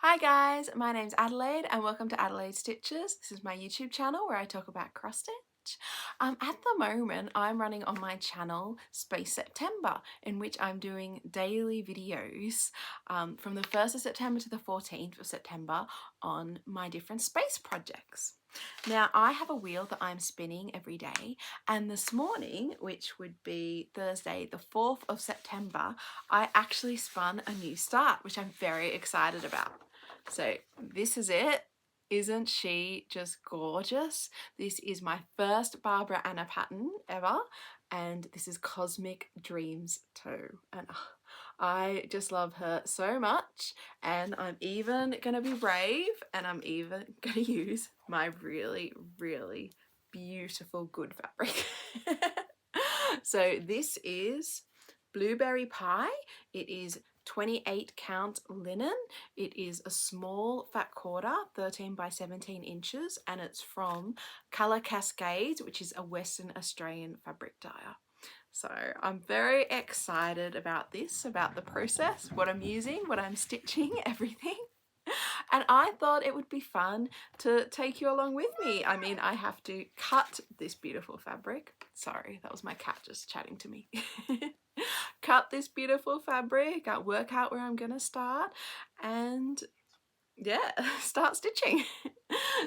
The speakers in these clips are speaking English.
Hi guys, my name's Adelaide and welcome to Adelaide Stitches. This is my YouTube channel where I talk about cross stitch. At the moment I'm running on my channel Space September, in which I'm doing daily videos from the 1st of September to the 14th of September on my different space projects. Now I have a wheel that I'm spinning every day, and this morning, which would be Thursday the 4th of September, I actually spun a new start, which I'm very excited about. So this is it. Isn't she just gorgeous? This is my first Barbara Anna pattern ever, and this is Cosmic Dreams 2. And I just love her so much, and I'm even gonna be brave and I'm even gonna use my really, really beautiful good fabric. So this is Blueberry Pie. It is 28 count linen. It is a small fat quarter, 13 by 17 inches, and it's from Colour Cascades, which is a Western Australian fabric dyer. So I'm very excited about this, about the process, what I'm using, what I'm stitching, everything. And I thought it would be fun to take you along with me. I mean, I have to cut this beautiful fabric. Sorry, that was my cat just chatting to me. Cut this beautiful fabric, work out where I'm gonna start, and yeah, start stitching.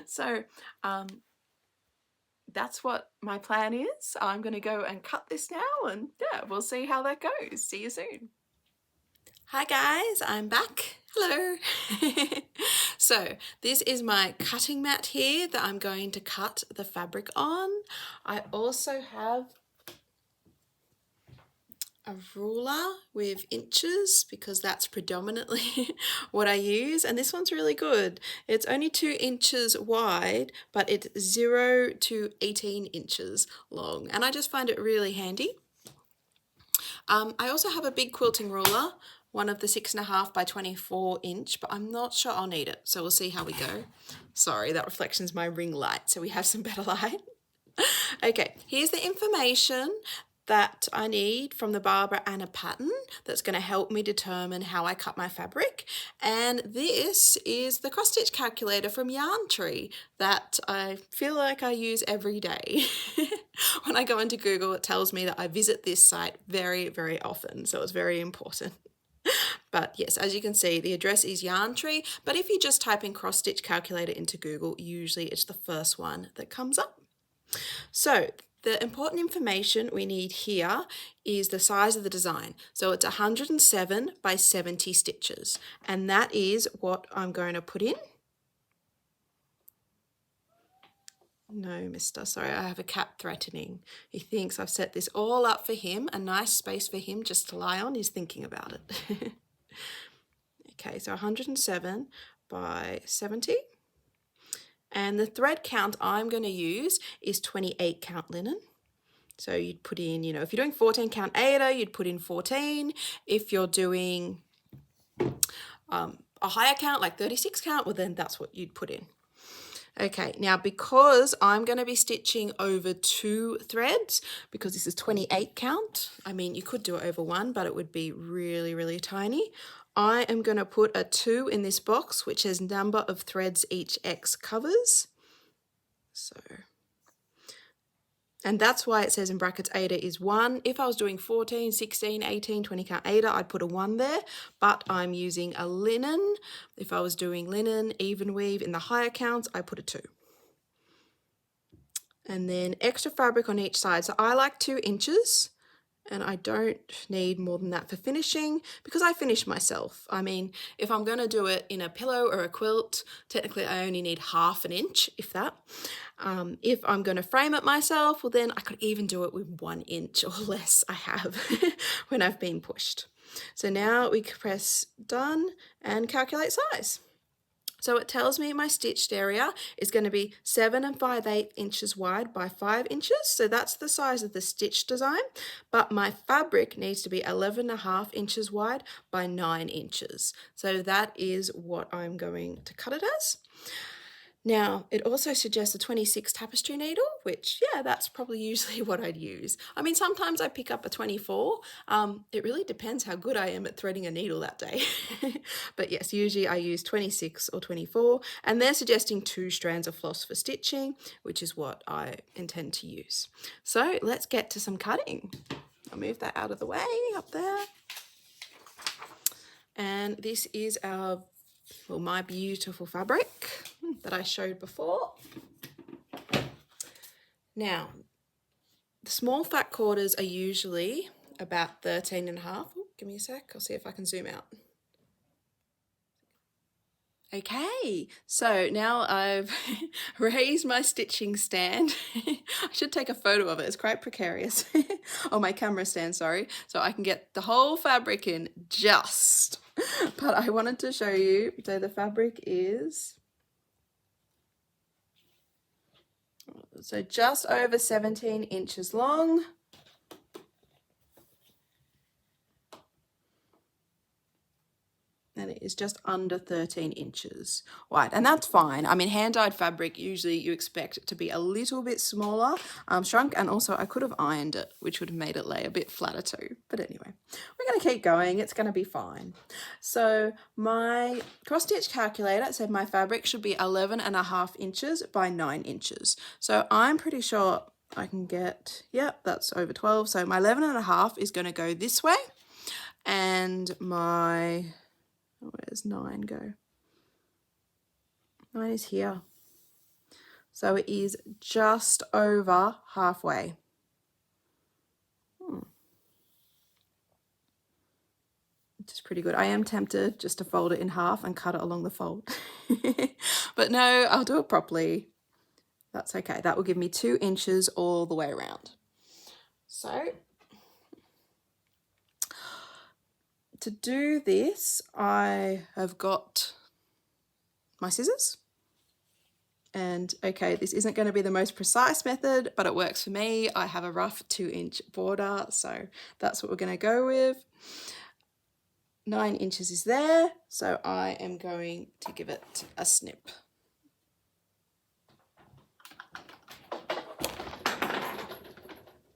So that's what my plan is. I'm gonna go and cut this now, and yeah, we'll see how that goes. See you soon. Hi guys, I'm back. Hello. So this is my cutting mat here that I'm going to cut the fabric on. I also have a ruler with inches because that's predominantly what I use, and this one's really good. It's only 2 inches wide, but it's 0 to 18 inches long, and I just find it really handy. I also have a big quilting ruler, one of the 6.5 by 24 inch, but I'm not sure I'll need it, so we'll see how we go. Sorry, that reflection's my ring light, so we have some better light. Okay, here's the information that I need from the Barbara Anna pattern that's going to help me determine how I cut my fabric. And this is the cross stitch calculator from Yarn Tree that I feel like I use every day. When I go into Google, it tells me that I visit this site very, very often, so it's very important. But yes, as you can see, the address is Yarn Tree, but if you just type in cross stitch calculator into Google, usually it's the first one that comes up. So the important information we need here is the size of the design. So it's 107 by 70 stitches, and that is what I'm going to put in. No, mister, sorry, I have a cat threatening. He thinks I've set this all up for him, a nice space for him just to lie on. He's thinking about it. Okay, so 107 by 70. And the thread count I'm going to use is 28 count linen. So you'd put in, if you're doing 14 count Aida, you'd put in 14. If you're doing a higher count, like 36 count, well then that's what you'd put in. Okay, now because I'm going to be stitching over 2 threads, because this is 28 count, I mean you could do it over 1, but it would be really, really tiny. I am going to put a 2 in this box, which has number of threads each X covers. So, and that's why it says in brackets Aida is 1. If I was doing 14, 16, 18, 20 count Aida, I'd put a 1 there, but I'm using a linen. If I was doing linen, even weave in the higher counts, I put a 2. And then extra fabric on each side. So I like 2 inches. And I don't need more than that for finishing because I finish myself. I mean, if I'm going to do it in a pillow or a quilt, technically I only need ½ an inch, if that. If I'm going to frame it myself, well then I could even do it with 1 inch or less I have when I've been pushed. So now we press done and calculate size. So it tells me my stitched area is going to be 7 5/8 inches wide by 5 inches. So that's the size of the stitch design. But my fabric needs to be 11.5 inches wide by 9 inches. So that is what I'm going to cut it as. Now, it also suggests a 26 tapestry needle, which, yeah, that's probably usually what I'd use. I mean, sometimes I pick up a 24. It really depends how good I am at threading a needle that day. But yes, usually I use 26 or 24, and they're suggesting 2 strands of floss for stitching, which is what I intend to use. So let's get to some cutting. I'll move that out of the way up there. And this is my beautiful fabric that I showed before. Now, the small fat quarters are usually about 13.5. Oh, give me a sec, I'll see if I can zoom out. Okay, so now I've raised my stitching stand. I should take a photo of it, it's quite precarious. Oh, my camera stand, sorry. So I can get the whole fabric in just. But I wanted to show you, so the fabric is, so just over 17 inches long. And it is just under 13 inches wide, and that's fine. I mean, hand-dyed fabric, usually you expect it to be a little bit smaller, shrunk, and also I could have ironed it, which would have made it lay a bit flatter too. But anyway, we're going to keep going. It's going to be fine. So my cross-stitch calculator said my fabric should be 11.5 inches by 9 inches. So I'm pretty sure I can get, yep, that's over 12. So my 11.5 is going to go this way, and my... where's 9 go? 9 is here. So it is just over halfway. Which is pretty good. I am tempted just to fold it in half and cut it along the fold. But no, I'll do it properly. That's okay. That will give me 2 inches all the way around. So to do this, I have got my scissors. And okay, this isn't going to be the most precise method, but it works for me. I have a rough 2-inch border, so that's what we're going to go with. 9 inches is there, so I am going to give it a snip.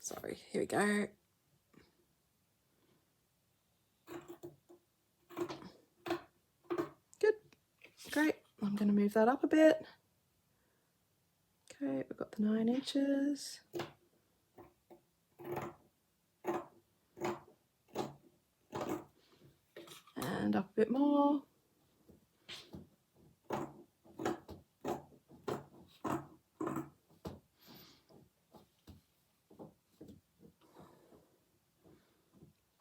Sorry, here we go. Good, great. I'm going to move that up a bit. Okay, we've got the 9 inches. And up a bit more.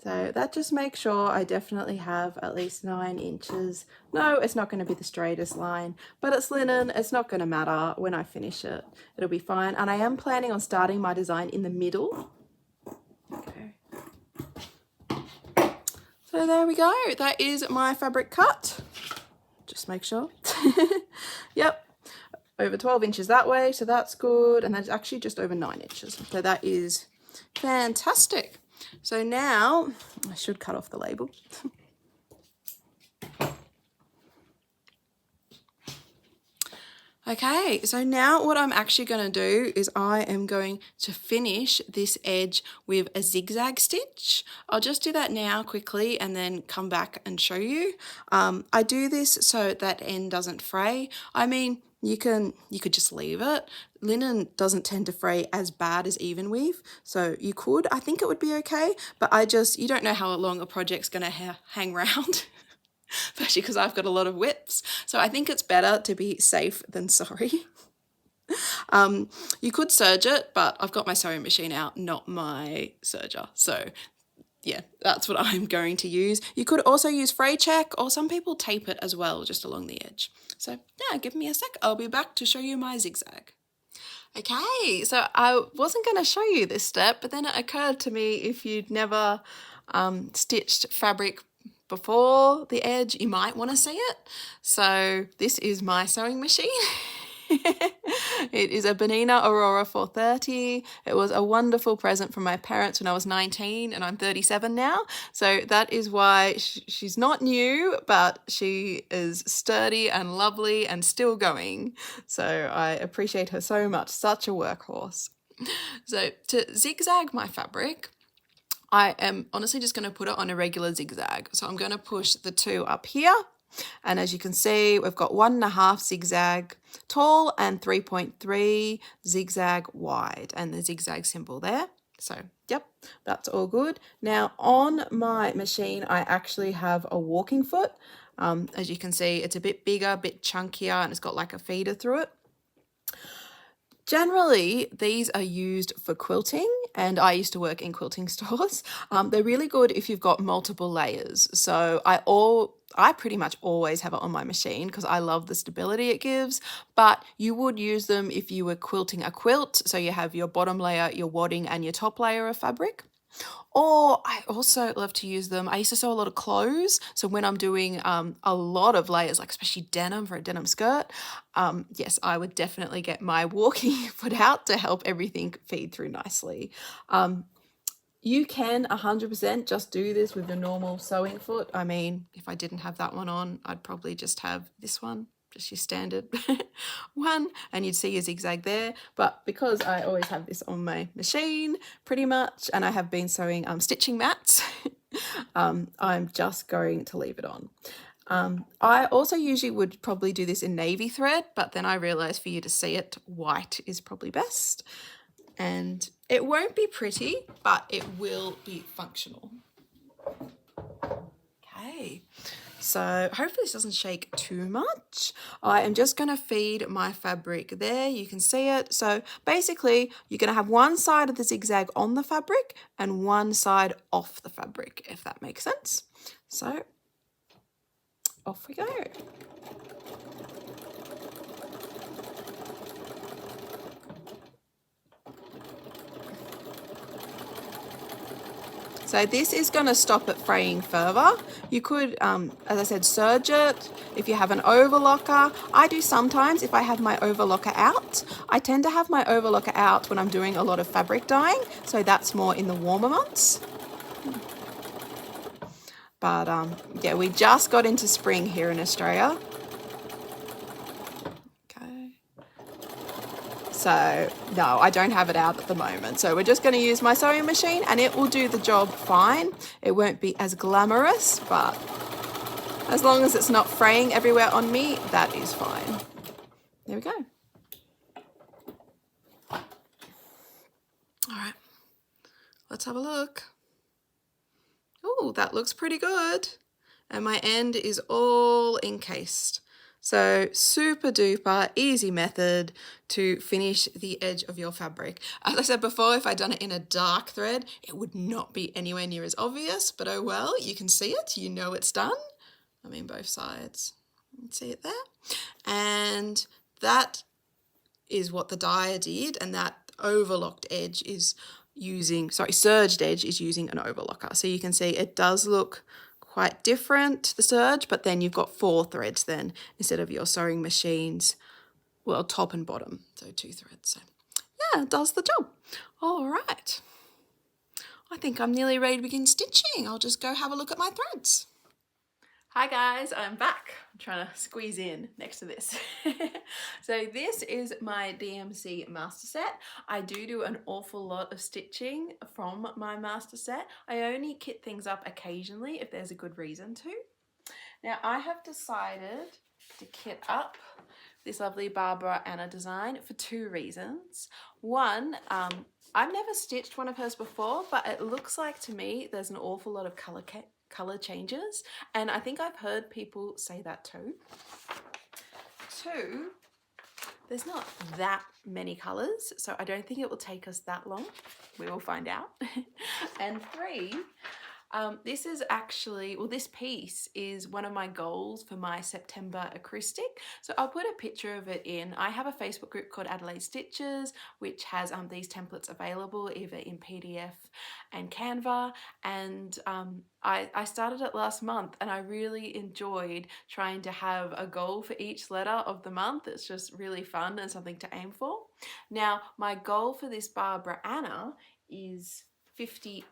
So that just makes sure I definitely have at least 9 inches. No, it's not going to be the straightest line, but it's linen. It's not going to matter when I finish it. It'll be fine. And I am planning on starting my design in the middle. Okay. So there we go. That is my fabric cut. Just make sure. Yep. Over 12 inches that way, so that's good. And that's actually just over 9 inches. So that is fantastic. So now, I should cut off the label. Okay, so now what I'm actually going to do is I am going to finish this edge with a zigzag stitch. I'll just do that now quickly and then come back and show you. I do this so that end doesn't fray. I mean, you could just leave it. Linen doesn't tend to fray as bad as even weave, so you could. I think it would be okay, but you don't know how long a project's going to hang around. Especially because I've got a lot of whips. So I think it's better to be safe than sorry. You could serge it, but I've got my sewing machine out, not my serger. So yeah, that's what I'm going to use. You could also use fray check, or some people tape it as well, just along the edge. So yeah, give me a sec. I'll be back to show you my zigzag. Okay, so I wasn't going to show you this step, but then it occurred to me if you'd never stitched fabric before the edge, you might want to see it. So this is my sewing machine. It is a Bonina Aurora 430. It was a wonderful present from my parents when I was 19 and I'm 37 now. So that is why she's not new, but she is sturdy and lovely and still going. So I appreciate her so much, such a workhorse. So to zigzag my fabric, I am honestly just going to put it on a regular zigzag. So I'm going to push the 2 up here. And as you can see, we've got 1.5 zigzag tall and 3.3 zigzag wide, and the zigzag symbol there. So, yep, that's all good. Now on my machine, I actually have a walking foot. As you can see, it's a bit bigger, a bit chunkier, and it's got like a feeder through it. Generally, these are used for quilting, and I used to work in quilting stores. They're really good if you've got multiple layers. So I pretty much always have it on my machine because I love the stability it gives, but you would use them if you were quilting a quilt. So you have your bottom layer, your wadding, and your top layer of fabric. Or I also love to use them. I used to sew a lot of clothes. So when I'm doing a lot of layers, like especially denim for a denim skirt, yes, I would definitely get my walking foot out to help everything feed through nicely. You can 100% just do this with the normal sewing foot. I mean, if I didn't have that one on, I'd probably just have this one, just your standard one, and you'd see a zigzag there. But because I always have this on my machine pretty much, and I have been sewing stitching mats, I'm just going to leave it on. I also usually would probably do this in navy thread, but then I realized for you to see it, white is probably best. And it won't be pretty, but it will be functional. Okay, so hopefully this doesn't shake too much. I am just going to feed my fabric there. You can see it. So basically, you're going to have one side of the zigzag on the fabric and one side off the fabric, if that makes sense. So off we go. So this is going to stop it fraying further. You could, as I said, serge it if you have an overlocker. I do sometimes if I have my overlocker out. I tend to have my overlocker out when I'm doing a lot of fabric dyeing, so that's more in the warmer months. But yeah, we just got into spring here in Australia. So no, I don't have it out at the moment. So we're just going to use my sewing machine and it will do the job fine. It won't be as glamorous, but as long as it's not fraying everywhere on me, that is fine. There we go. All right, let's have a look. Oh, that looks pretty good. And my end is all encased. So super duper easy method to finish the edge of your fabric. As I said before, if I'd done it in a dark thread, it would not be anywhere near as obvious, but oh well, you can see it, you know it's done. I mean both sides, you can see it there. And that is what the dyer did, and that overlocked edge is using, serged edge is using an overlocker. So you can see it does look quite different, the serge, but then you've got 4 threads then instead of your sewing machine's, well, top and bottom, so 2 threads. So yeah, it does the job. All right, I think I'm nearly ready to begin stitching. I'll just go have a look at my threads. Hi guys, I'm back. I'm trying to squeeze in next to this. So this is my DMC master set. I do an awful lot of stitching from my master set. I only kit things up occasionally if there's a good reason to. Now I have decided to kit up this lovely Barbara Anna design for 2 reasons. One, I've never stitched one of hers before, but it looks like to me there's an awful lot of color changes, and I think I've heard people say that too. 2, there's not that many colors, so I don't think it will take us that long. We will find out. And 3, this is actually, well, this piece is one of my goals for my September acrostic. So I'll put a picture of it in. I have a Facebook group called Adelaide Stitches, which has these templates available either in PDF and Canva, and I started it last month, and I really enjoyed trying to have a goal for each letter of the month. It's just really fun and something to aim for. Now, my goal for this Barbara Anna is 50%,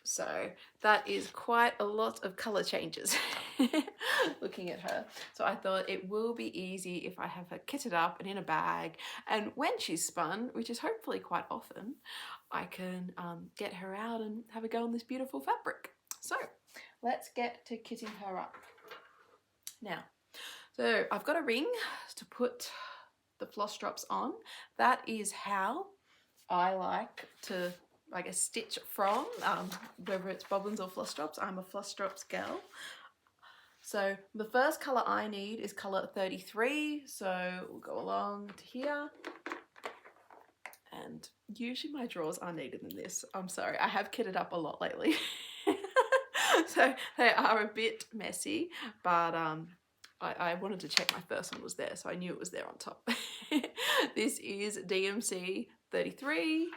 so that is quite a lot of color changes looking at her. So I thought it will be easy if I have her kitted up and in a bag, and when she's spun, which is hopefully quite often, I can get her out and have a go on this beautiful fabric. So let's get to kitting her up. Now, so I've got a ring to put the floss drops on. That is how I like to, I guess, stitch from, whether it's bobbins or floss drops. I'm a floss drops girl. So the first colour I need is colour 33, so we'll go along to here. And usually my drawers are neater than this. I'm sorry, I have kitted up a lot lately. So they are a bit messy, but I wanted to check my first one was there, so I knew it was there on top. This is DMC 33.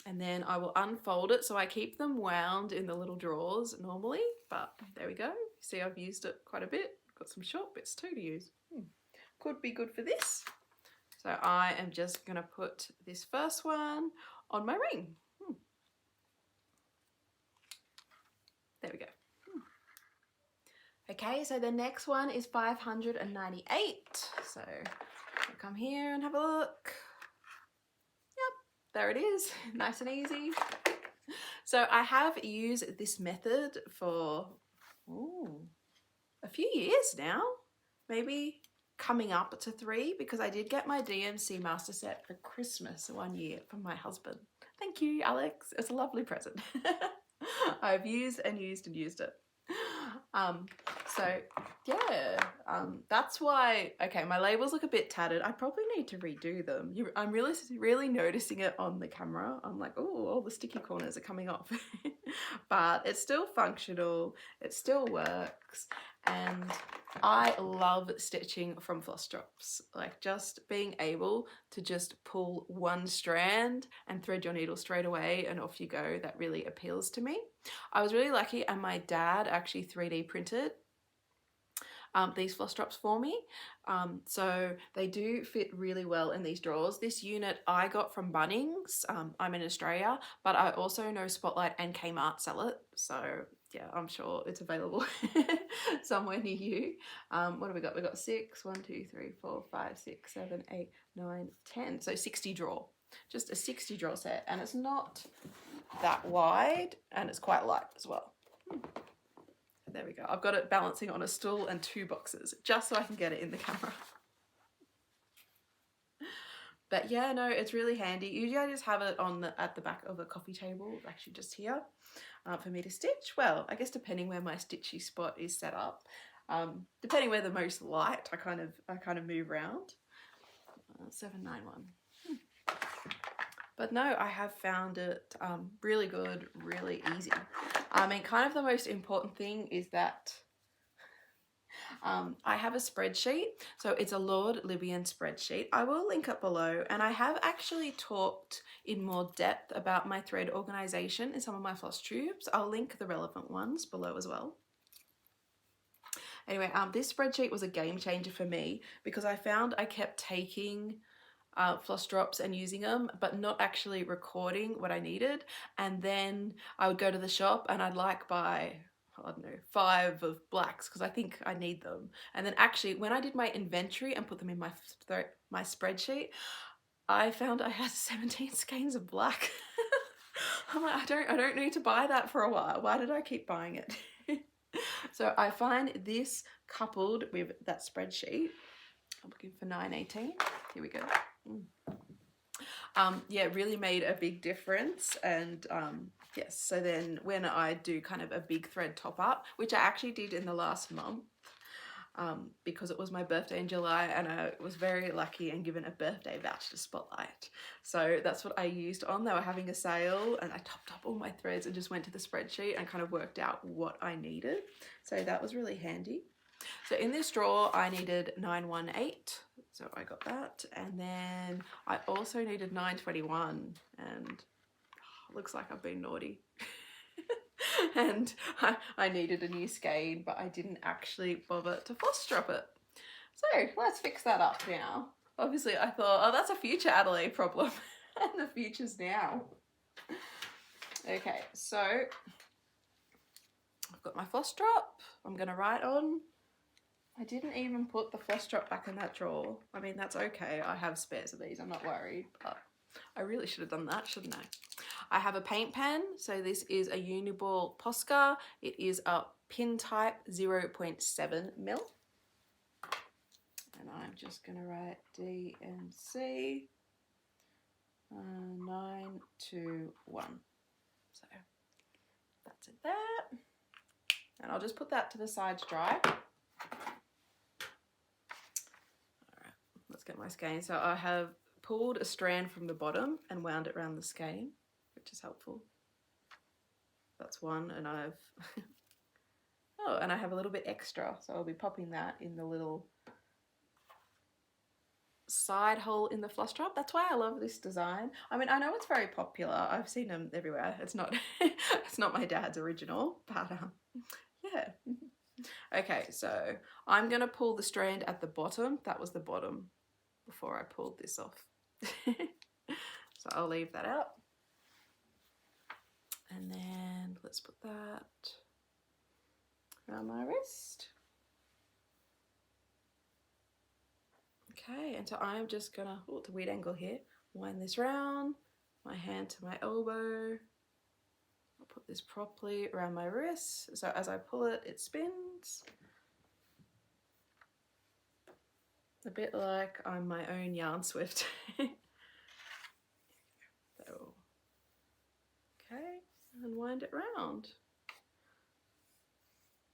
And then I will unfold it, so I keep them wound in the little drawers normally, but there we go. See, I've used it quite a bit. Got some short bits too to use. Could be good for this. So I am just going to put this first one on my ring. There we go. Okay, so the next one is 598. So I'll come here and have a look. There it is, nice and easy. So I have used this method for a few years now, maybe coming up to 3, because I did get my DMC master set for Christmas one year from my husband. Thank you, Alex. It's a lovely present. I've used and used and used it. So yeah, that's why, okay, my labels look a bit tattered. I probably need to redo them. I'm really noticing it on the camera. I'm like, oh, all the sticky corners are coming off. But it's still functional, it still works, and I love stitching from floss drops. Like, just being able to just pull one strand and thread your needle straight away and off you go, that really appeals to me. I was really lucky, and my dad actually 3D printed these floss drops for me, so they do fit really well in these drawers. This unit I got from Bunnings. I'm in Australia, but I also know Spotlight and Kmart sell it, so yeah, I'm sure it's available somewhere near you. What have we got? We got 6, 1, 2, 3, 4, 5, 6, 7, 8, 9, 10. So 60 drawer, just a 60 drawer set, and it's not that wide, and it's quite light as well. There we go. I've got it balancing on a stool and 2 boxes, just so I can get it in the camera. But yeah, no, it's really handy. Usually I just have it on at the back of a coffee table, actually just here, for me to stitch. Well, I guess depending where my stitchy spot is set up, depending where the most light, I kind of move around. 791. But no, I have found it really good, really easy. I mean, kind of the most important thing is that I have a spreadsheet. So it's a Lord Libyan spreadsheet. I will link it below, and I have actually talked in more depth about my thread organization in some of my floss tubes. I'll link the relevant ones below as well. Anyway, this spreadsheet was a game changer for me, because I found I kept taking floss drops and using them, but not actually recording what I needed. And then I would go to the shop and I'd like buy, I don't know, 5 of blacks because I think I need them. And then actually when I did my inventory and put them in my spreadsheet, I found I had 17 skeins of black. I'm like, I don't need to buy that for a while. Why did I keep buying it? So I find this coupled with that spreadsheet, I'm looking for 918. Here we go. Yeah, it really made a big difference. And yes, so then when I do kind of a big thread top up, which I actually did in the last month, because it was my birthday in July, and I was very lucky and given a birthday voucher to Spotlight. So that's what I used on. They were having a sale, and I topped up all my threads and just went to the spreadsheet and kind of worked out what I needed. So that was really handy. So in this drawer, I needed 918, so I got that. And then I also needed 921, and looks like I've been naughty. And I needed a new skein, but I didn't actually bother to floss drop it. So let's fix that up now. Obviously I thought, oh, that's a future Adelaide problem. And the future's now. Okay, so I've got my floss drop. I'm gonna write on. I didn't even put the floss drop back in that drawer. I mean, that's okay. I have spares of these, I'm not worried, but I really should have done that, shouldn't I? I have a paint pen. So this is a Uniball Posca. It is a pin type 0.7 mil. And I'm just gonna write D and C 9, 2, 1. So that's it there. And I'll just put that to the side to dry. All right, let's get my skein. So I have pulled a strand from the bottom and wound it around the skein, which is helpful. That's one, and I've oh, and I have a little bit extra, so I'll be popping that in the little side hole in the floss drop. That's why I love this design. I mean, I know it's very popular. I've seen them everywhere. It's not it's not my dad's original, but yeah. Okay, so I'm gonna pull the strand at the bottom. That was the bottom before I pulled this off. So I'll leave that out. And then let's put that around my wrist. Okay, and so I'm just gonna, oh, it's a weird angle here, wind this round, my hand to my elbow. I'll put this properly around my wrist. So as I pull it, it spins. A bit like I'm my own yarn swift. So, okay, and wind it round.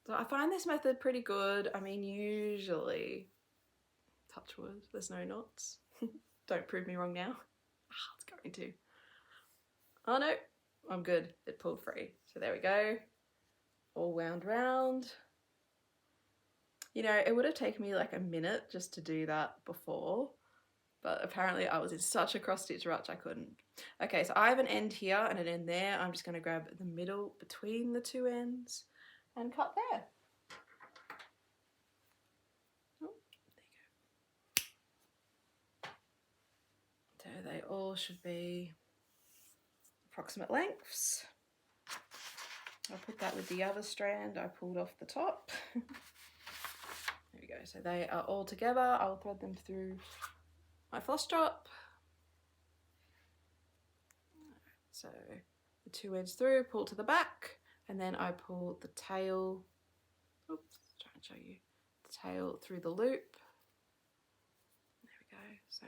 So I find this method pretty good. I mean, usually, touch wood, there's no knots. Don't prove me wrong now. Ah, it's going to. Oh no, I'm good. It pulled free. So there we go. All wound round. You know, it would have taken me like a minute just to do that before, but apparently I was in such a cross stitch rush I couldn't. Okay, so I have an end here and an end there. I'm just going to grab the middle between the two ends and cut there. Oh, there you go. So they all should be approximate lengths. I'll put that with the other strand I pulled off the top. There we go, so they are all together. I'll thread them through my floss drop. So the two ends through, pull to the back, and then I pull the tail, oops, try and show you, the tail through the loop. There we go, so.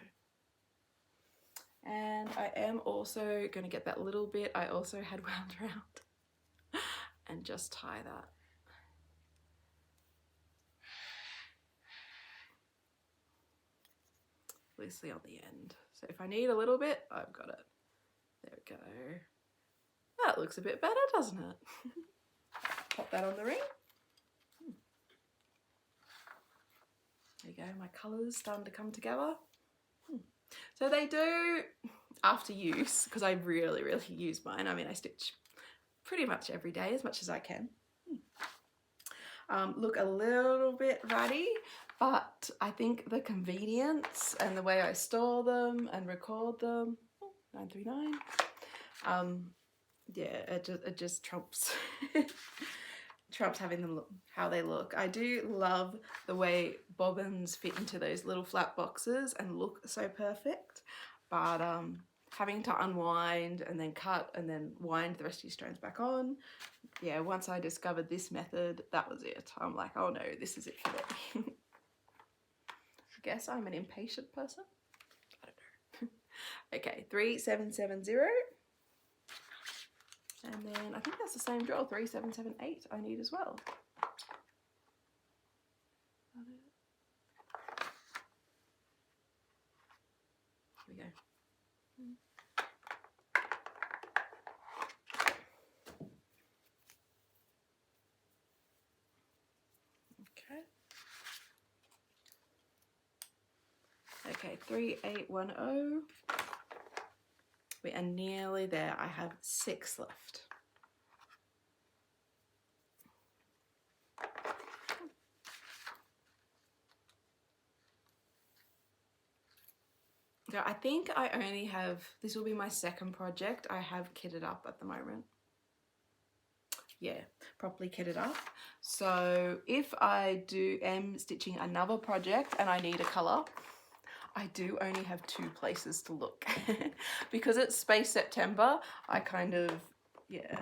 And I am also going to get that little bit I also had wound around and just tie that. Loosely on the end. So if I need a little bit, I've got it. There we go. That looks a bit better, doesn't it? Pop that on the ring. There you go, my colours starting to come together. So they do, after use, because I really use mine. I mean, I stitch pretty much every day as much as I can. Look a little bit ratty, but I think the convenience and the way I store them and record them, 939, yeah, it just trumps trumps having them look how they look. I do love the way bobbins fit into those little flat boxes and look so perfect, but having to unwind and then cut and then wind the rest of your strands back on, yeah, once I discovered this method, that was it. I'm like, oh no, this is it for me. I guess I'm an impatient person. I don't know. Okay, 3770. And then I think that's the same drawer, 3778 I need as well. Here we go. Okay, 3810. We are nearly there. I have 6 left. So I think I only have, this will be my second project I have kitted up at the moment. Yeah, properly kitted up. So if I am stitching another project and I need a colour, I do only have 2 places to look. Because it's Space September, I kind of, yeah,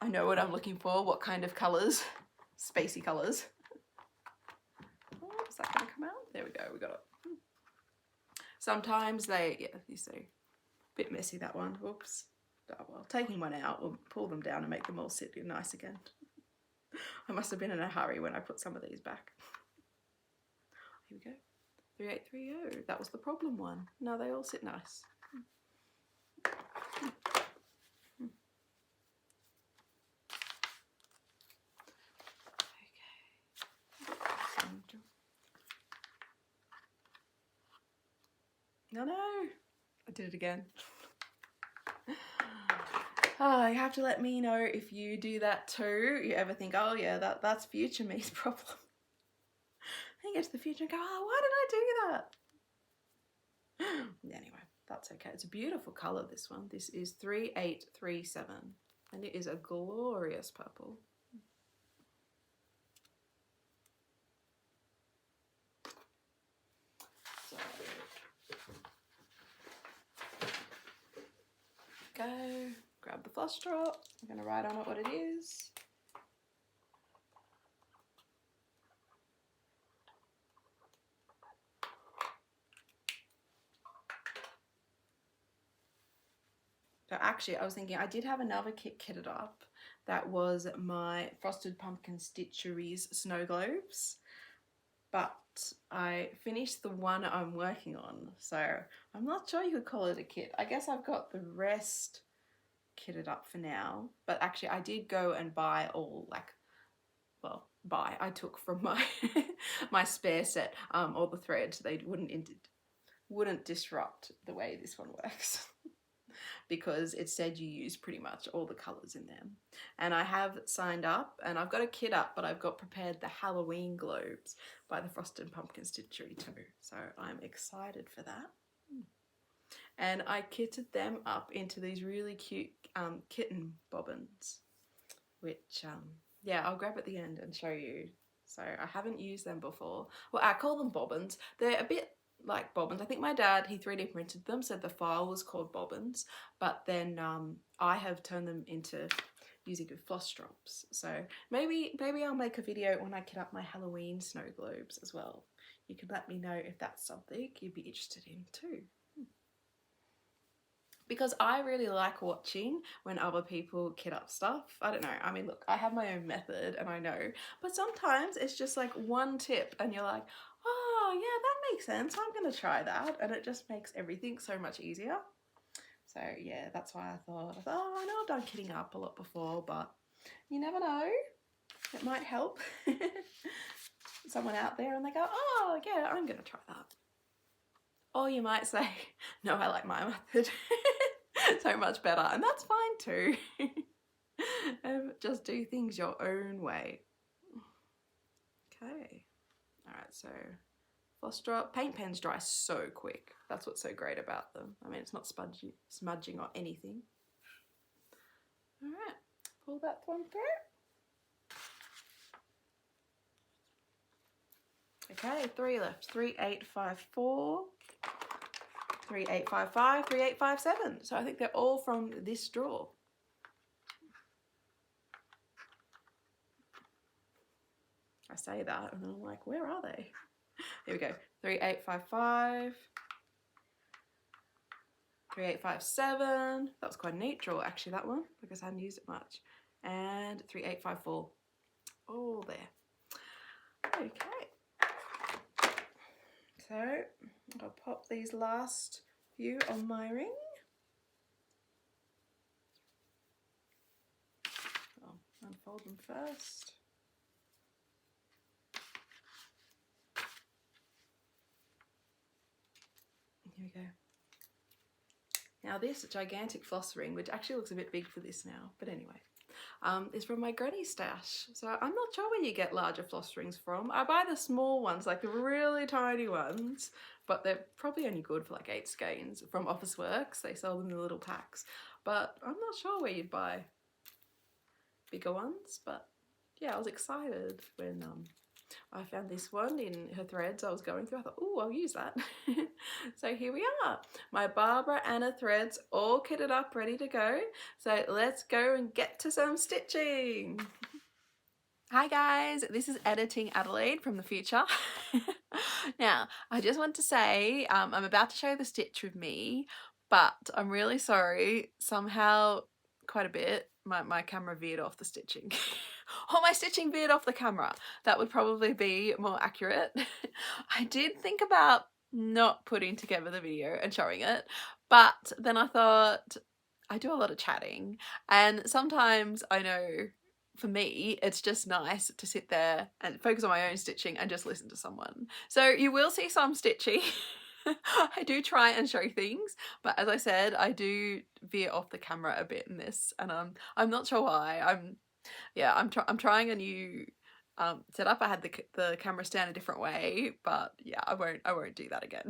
I know what I'm looking for, what kind of colours, spacey colours. Oh, is that going to come out? There we go, we got it. Sometimes they, yeah, you see, a bit messy that one, whoops. Oh well, taking one out will pull them down and make them all sit nice again. I must have been in a hurry when I put some of these back. Here we go, 3830, that was the problem one. Now they all sit nice. No, I did it again. Oh, you have to let me know if you do that too. You ever think, oh yeah, that's future me's problem. Then you get to the future and go, oh, why did I do that? Anyway, that's okay. It's a beautiful colour, this one. This is 3837 and it is a glorious purple. So, go, grab the floss drop. I'm going to write on it what it is. So actually, I was thinking I did have another kit kitted up. That was my Frosted Pumpkin Stitcheries snow globes. But I finished the one I'm working on. So I'm not sure you could call it a kit. I guess I've got the rest kitted up for now. But actually, I did go and buy all, like, well, I took from my my spare set all the thread. They wouldn't disrupt the way this one works. Because it said you use pretty much all the colours in them. And I have signed up and I've got a kit up, but I've got prepared the Halloween globes by the Frosted Pumpkin Stitchery too. So I'm excited for that. And I kitted them up into these really cute kitten bobbins, which, yeah, I'll grab at the end and show you. So I haven't used them before. Well, I call them bobbins. They're a bit like bobbins. I think my dad, he 3D printed them, so the file was called bobbins, but then I have turned them into using floss drops. So maybe I'll make a video when I kit up my Halloween snow globes as well. You can let me know if that's something you'd be interested in too. Because I really like watching when other people kit up stuff. I don't know, I mean, look, I have my own method and I know, but sometimes it's just like one tip and you're like, oh yeah, that makes sense, I'm gonna try that, and it just makes everything so much easier. So yeah, that's why I thought, oh, I know I've done kitting up a lot before, but you never know, it might help someone out there and they go, oh yeah, I'm gonna try that. Or you might say, no, I like my method so much better, and that's fine too. Just do things your own way. Okay, all right, so floss drop. Paint pens dry so quick. That's what's so great about them. I mean, it's not smudging or anything. All right, pull that one through. Okay, 3 left. 3854, 3855, 3857. So I think they're all from this drawer. I say that and I'm like, where are they? Here we go. 3855, 3857. That was quite a neat drawer actually, that one, because I hadn't used it much. And 3854. All there. Okay. So I'll pop these last few on my ring. I'll unfold them first. Here we go. Now this gigantic floss ring, which actually looks a bit big for this now, but anyway, is from my granny stash. So I'm not sure where you get larger floss rings from. I buy the small ones, like the really tiny ones, but they're probably only good for like 8 skeins from Officeworks. They sell them in little packs, but I'm not sure where you'd buy bigger ones. But yeah, I was excited when I found this one in her threads I was going through. I thought, oh, I'll use that. So here we are. My Barbara Anna threads all kitted up, ready to go. So let's go and get to some stitching. Hi guys, this is Editing Adelaide from the future. Now, I just want to say I'm about to show the stitch with me, but I'm really sorry. Somehow, quite a bit, my camera veered off the stitching. Or my stitching veered off the camera. That would probably be more accurate. I did think about not putting together the video and showing it, but then I thought I do a lot of chatting, and sometimes I know for me it's just nice to sit there and focus on my own stitching and just listen to someone. So you will see some stitching. I do try and show things, but as I said, I do veer off the camera a bit in this, and I'm not sure why. I'm trying a new setup. I had the camera stand a different way, but yeah, I won't do that again.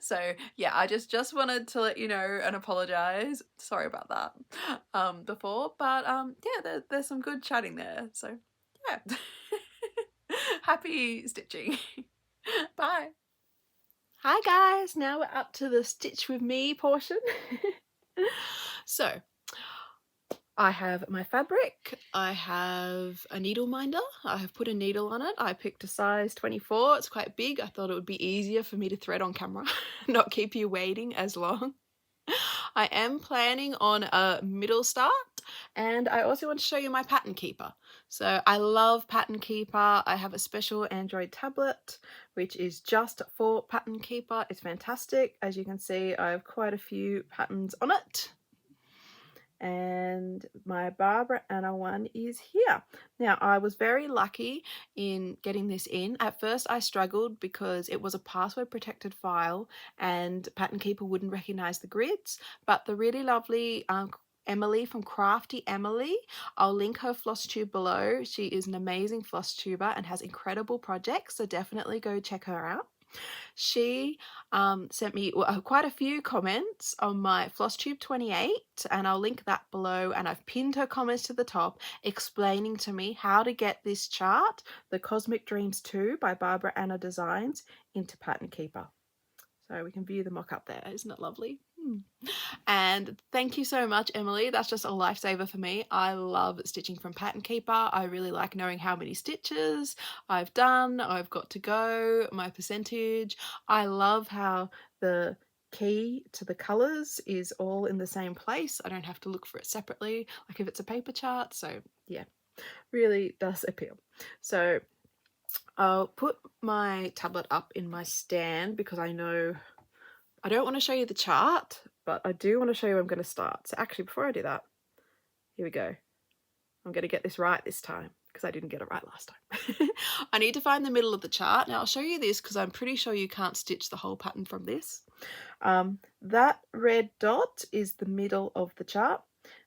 So yeah, I just wanted to let you know and apologize. Sorry about that before, but yeah, there's some good chatting there. So yeah, happy stitching. Bye. Hi guys, now we're up to the stitch with me portion. So I have my fabric, I have a needle minder, I have put a needle on it. I picked a size 24, it's quite big. I thought it would be easier for me to thread on camera, not keep you waiting as long. I am planning on a middle start, and I also want to show you my pattern keeper. So I love Pattern Keeper. I have a special Android tablet which is just for Pattern Keeper. It's fantastic. As you can see, I have quite a few patterns on it. And my Barbara Anna one is here. Now, I was very lucky in getting this in. At first I struggled because it was a password protected file and Pattern Keeper wouldn't recognize the grids, but the really lovely Emily from Crafty Emily, I'll link her Flosstube below. She is an amazing Flosstuber and has incredible projects, so definitely go check her out. She sent me quite a few comments on my Flosstube 28, and I'll link that below, and I've pinned her comments to the top explaining to me how to get this chart, the Cosmic Dreams 2 by Barbara Anna Designs, into Pattern Keeper. So we can view the mock-up there. Isn't it lovely? And thank you so much, Emily. That's just a lifesaver for me. I love stitching from Pattern Keeper. I really like knowing how many stitches I've done, I've got to go, my percentage. I love how the key to the colours is all in the same place. I don't have to look for it separately, like if it's a paper chart. So yeah, really does appeal. So I'll put my tablet up in my stand because I know I don't want to show you the chart, but I do want to show you where I'm going to start. So actually, before I do that, here we go. I'm going to get this right this time because I didn't get it right last time. I need to find the middle of the chart. Now I'll show you this because I'm pretty sure you can't stitch the whole pattern from this. That red dot is the middle of the chart.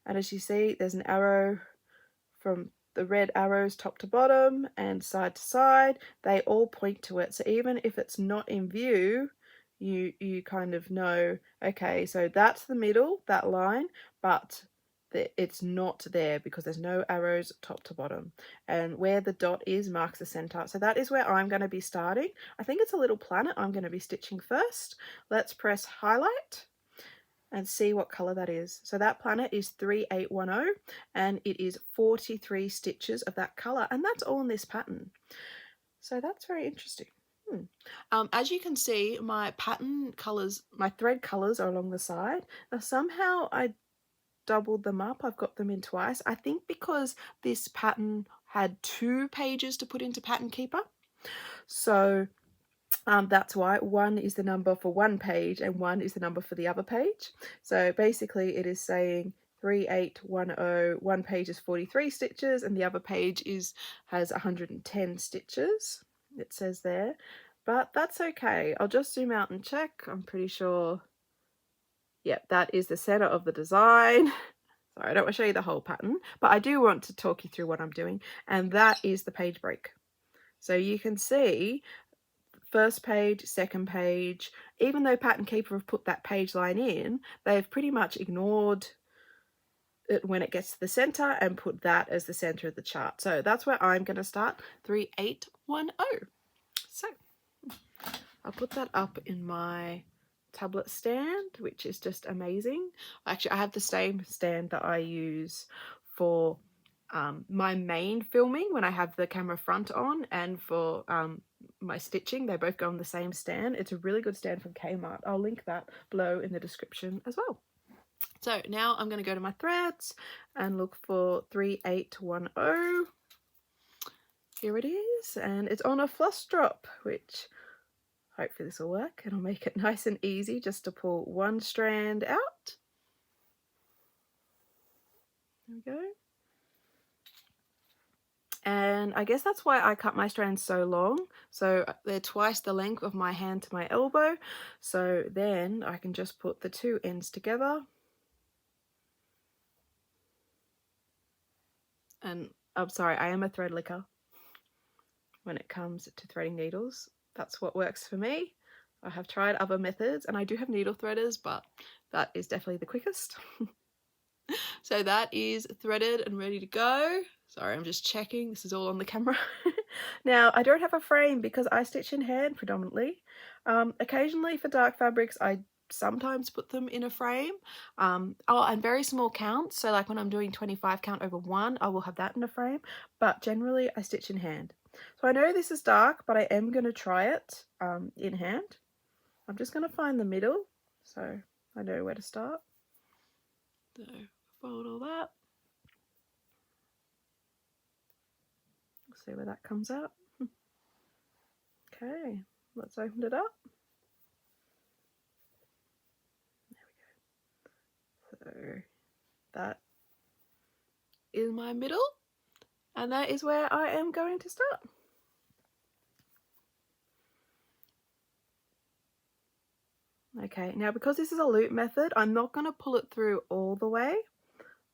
And as you see, there's an arrow from the red arrows top to bottom and side to side. They all point to it. So even if it's not in view, you kind of know, okay, so that's the middle, that line, but it's not there because there's no arrows top to bottom, and where the dot is marks the center. So that is where I'm going to be starting. I think it's a little planet I'm going to be stitching first. Let's press highlight and see what color that is. So that planet is 3810 and it is 43 stitches of that color, and that's all in this pattern. So that's very interesting. As you can see, my pattern colors, my thread colors are along the side. Now somehow I doubled them up. I've got them in twice. I think because this pattern had 2 pages to put into Pattern Keeper. So that's why 1 is the number for one page and 1 is the number for the other page. So basically it is saying 3810, one page is 43 stitches and the other page has 110 stitches. It says there, but that's okay. I'll just zoom out and check. I'm pretty sure Yep, that is the center of the design. Sorry, I don't want to show you the whole pattern, but I do want to talk you through what I'm doing. And that is the page break. So you can see first page, second page, even though Pattern Keeper have put that page line in, they've pretty much ignored it when it gets to the center and put that as the center of the chart. So that's where I'm going to start 3810. So I'll put that up in my tablet stand, which is just amazing. Actually, I have the same stand that I use for my main filming when I have the camera front on, and for my stitching. They both go on the same stand. It's a really good stand from Kmart. I'll link that below in the description as well. So now I'm going to go to my threads and look for 3810. Here it is, and it's on a floss drop, which hopefully this will work, and I'll make it nice and easy just to pull one strand out. There we go. And I guess that's why I cut my strands so long. So they're twice the length of my hand to my elbow. So then I can just put the two ends together. And I'm sorry, I am a thread licker when it comes to threading needles. That's what works for me. I have tried other methods, and I do have needle threaders, but that is definitely the quickest. So that is threaded and ready to go. Sorry, I'm just checking. This is all on the camera. Now, I don't have a frame because I stitch in hand predominantly. Occasionally for dark fabrics, I sometimes put them in a frame. Oh, and very small counts. So like when I'm doing 25 count over 1, I will have that in a frame. But generally, I stitch in hand. So I know this is dark, but I am going to try it in hand. I'm just going to find the middle so I know where to start. So fold all that. See where that comes out. Okay, let's open it up. There we go. So that is my middle, and that is where I am going to start. Okay, now because this is a loop method, I'm not going to pull it through all the way.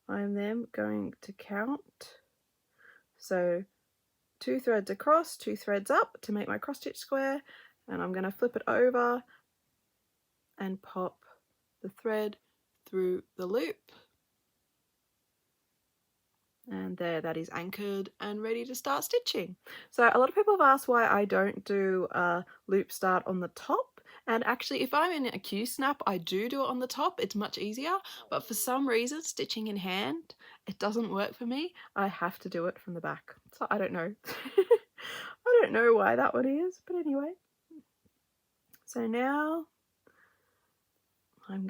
I'm then going to count. So 2 threads across, 2 threads up to make my cross stitch square, and I'm going to flip it over and pop the thread through the loop. And there, that is anchored and ready to start stitching. So a lot of people have asked why I don't do a loop start on the top. And actually, if I'm in a Q-snap, I do it on the top. It's much easier. But for some reason, stitching in hand, it doesn't work for me. I have to do it from the back. So I don't know. I don't know why that one is, but anyway. So now I've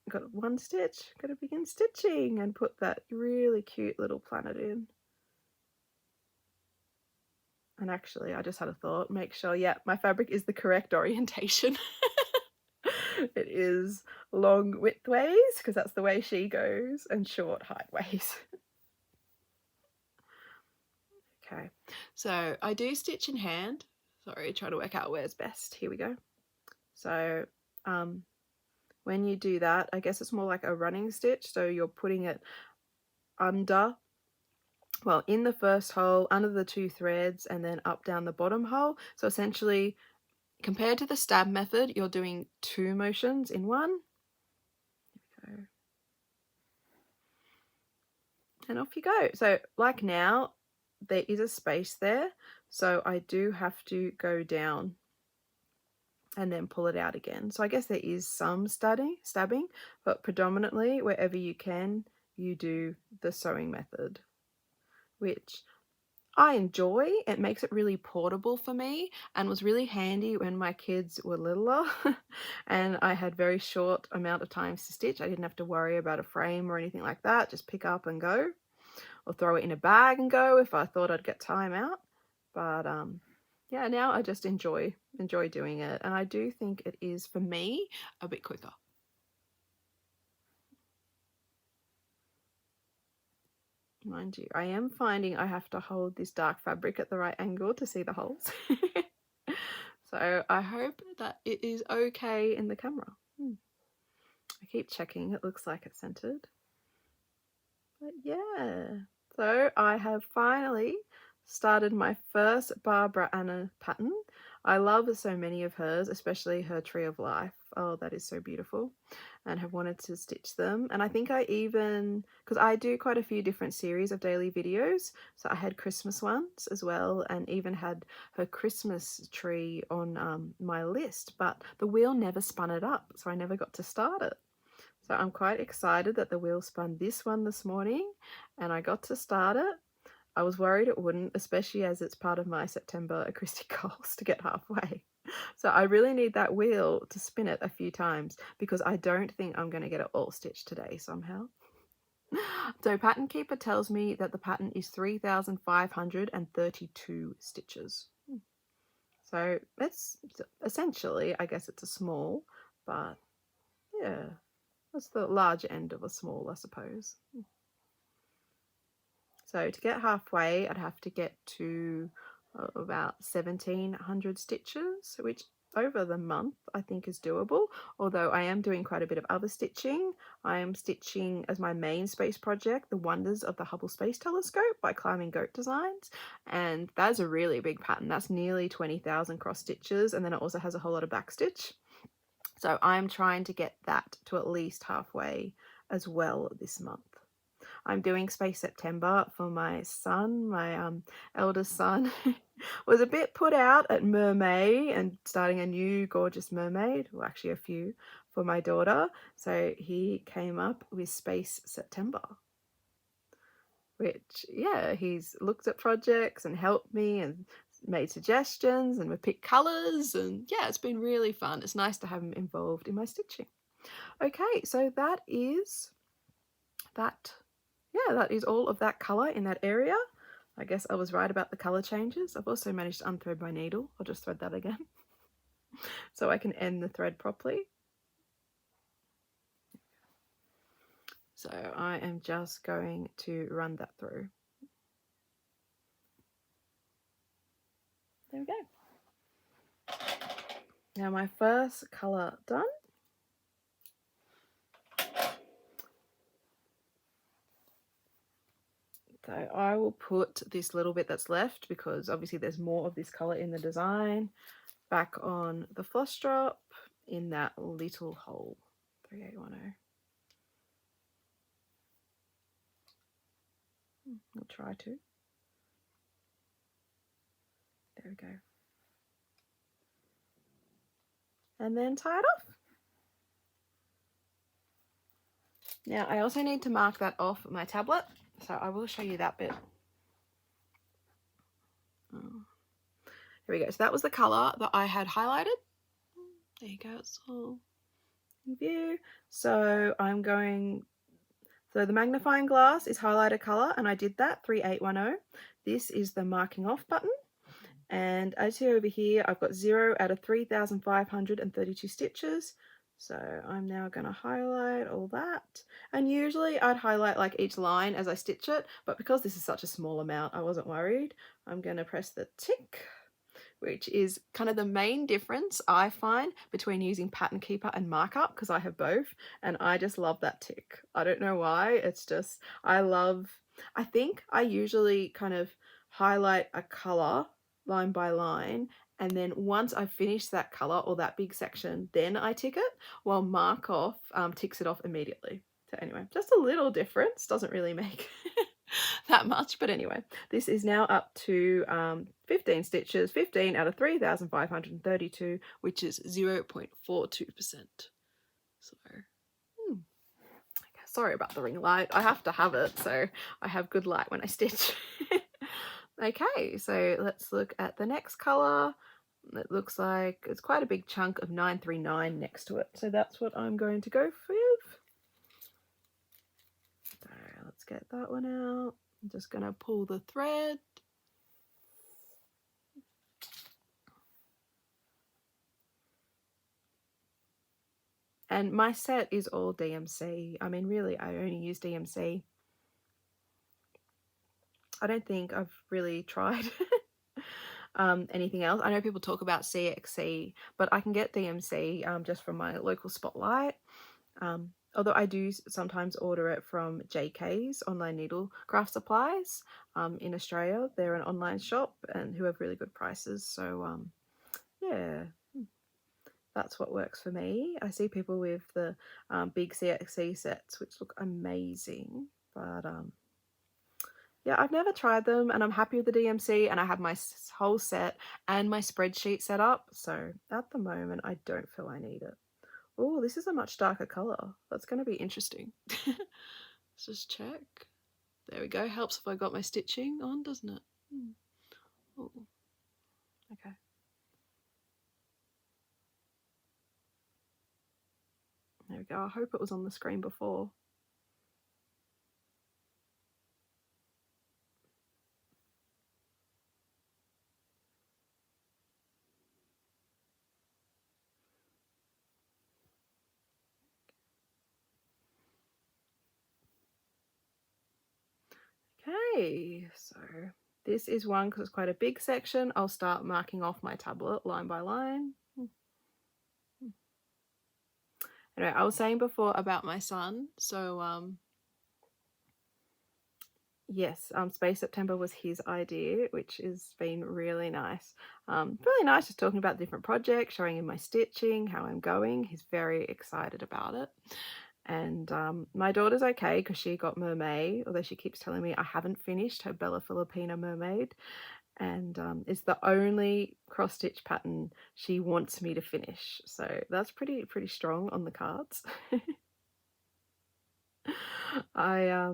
got one stitch, got to begin stitching and put that really cute little planet in. And actually, I just had a thought, make sure, yeah, my fabric is the correct orientation. It is long widthways, because that's the way she goes, and short heightways. Okay, so I do stitch in hand. Sorry, trying to work out where's best. Here we go. So when you do that, I guess it's more like a running stitch. So you're putting it under, well, in the first hole, under the 2 threads, and then up down the bottom hole. So essentially, compared to the stab method, you're doing 2 motions in one. Okay. And off you go. So like now, there is a space there. So I do have to go down and then pull it out again. So I guess there is some stabbing, but predominantly wherever you can, you do the sewing method, which I enjoy. It makes it really portable for me and was really handy when my kids were littler and I had very short amount of time to stitch. I didn't have to worry about a frame or anything like that. Just pick up and go, or throw it in a bag and go if I thought I'd get time out. But yeah, now I just enjoy doing it, and I do think it is, for me, a bit quicker. Mind you, I am finding I have to hold this dark fabric at the right angle to see the holes. So I hope that it is okay in the camera. I keep checking, it looks like it's centered. But yeah, so I have finally started my first Barbara Anna pattern. I love so many of hers, especially her Tree of Life. Oh, that is so beautiful, and have wanted to stitch them. And I think I even, because I do quite a few different series of daily videos, so I had Christmas ones as well, and even had her Christmas tree on my list, but the wheel never spun it up, so I never got to start it. So I'm quite excited that the wheel spun this one this morning and I got to start it. I was worried it wouldn't, especially as it's part of my September acrostic goals to get halfway. So I really need that wheel to spin it a few times because I don't think I'm going to get it all stitched today somehow. So Pattern Keeper tells me that the pattern is 3,532 stitches. So it's essentially, I guess it's a small, but yeah. That's the large end of a small, I suppose. So to get halfway, I'd have to get to about 1,700 stitches, which over the month I think is doable, although I am doing quite a bit of other stitching. I am stitching as my main space project, The Wonders of the Hubble Space Telescope by Climbing Goat Designs, and that's a really big pattern. That's nearly 20,000 cross stitches, and then it also has a whole lot of back stitch. So I'm trying to get that to at least halfway as well this month. I'm doing Space September for my son, my eldest son. Was a bit put out at Mermaid and starting a new gorgeous mermaid, well actually a few, for my daughter. So he came up with Space September, which, yeah, he's looked at projects and helped me and made suggestions, and we picked colours, and yeah, it's been really fun. It's nice to have him involved in my stitching. Okay, so that is that. Yeah, that is all of that colour in that area. I guess I was right about the colour changes. I've also managed to unthread my needle. I'll just thread that again so I can end the thread properly. So I am just going to run that through. There we go. Now my first colour done. So I will put this little bit that's left, because obviously there's more of this colour in the design, back on the floss drop in that little hole. 3810. I'll try to. There we go. And then tie it off. Now I also need to mark that off my tablet, so I will show you that bit. Here we go. So that was the colour that I had highlighted. There you go, it's all in view. So I'm going, so the magnifying glass is highlighted colour, and I did that, 3810. This is the marking off button. And as you see over here, I've got 0 out of 3,532 stitches. So I'm now going to highlight all that. And usually I'd highlight like each line as I stitch it, but because this is such a small amount, I wasn't worried. I'm going to press the tick, which is kind of the main difference I find between using Pattern Keeper and Markup, because I have both, and I just love that tick. I don't know why, it's just, I think I usually kind of highlight a colour line by line, and then once I've finished that colour or that big section, then I tick it, while Mark Off ticks it off immediately. So anyway, just a little difference, doesn't really make that much, but anyway, this is now up to 15 stitches, 15 out of 3,532, which is 0.42%. So sorry about the ring light, I have to have it so I have good light when I stitch. Okay, so let's look at the next colour. It looks like it's quite a big chunk of 939 next to it, so that's what I'm going to go with. So let's get that one out. I'm just going to pull the thread. And my set is all DMC. I mean, really, I only use DMC. I don't think I've really tried anything else. I know people talk about CXC, but I can get DMC just from my local Spotlight. Although I do sometimes order it from JK's Online Needle Craft Supplies in Australia. They're an online shop and who have really good prices. So yeah, that's what works for me. I see people with the big CXC sets, which look amazing, but yeah, I've never tried them, and I'm happy with the DMC, and I have my whole set and my spreadsheet set up. So at the moment, I don't feel I need it. Oh, this is a much darker color. That's going to be interesting. Let's just check. There we go. Helps if I got my stitching on, doesn't it? Oh, okay. There we go. I hope it was on the screen before. Okay, so this is one because it's quite a big section. I'll start marking off my tablet line by line. Anyway, I was saying before about my son. So yes, Space September was his idea, which has been really nice. Really nice just talking about different projects, showing him my stitching, how I'm going. He's very excited about it. And my daughter's okay because she got Mermaid, although she keeps telling me I haven't finished her Bella Filipina Mermaid. And it's the only cross stitch pattern she wants me to finish. So that's pretty strong on the cards. I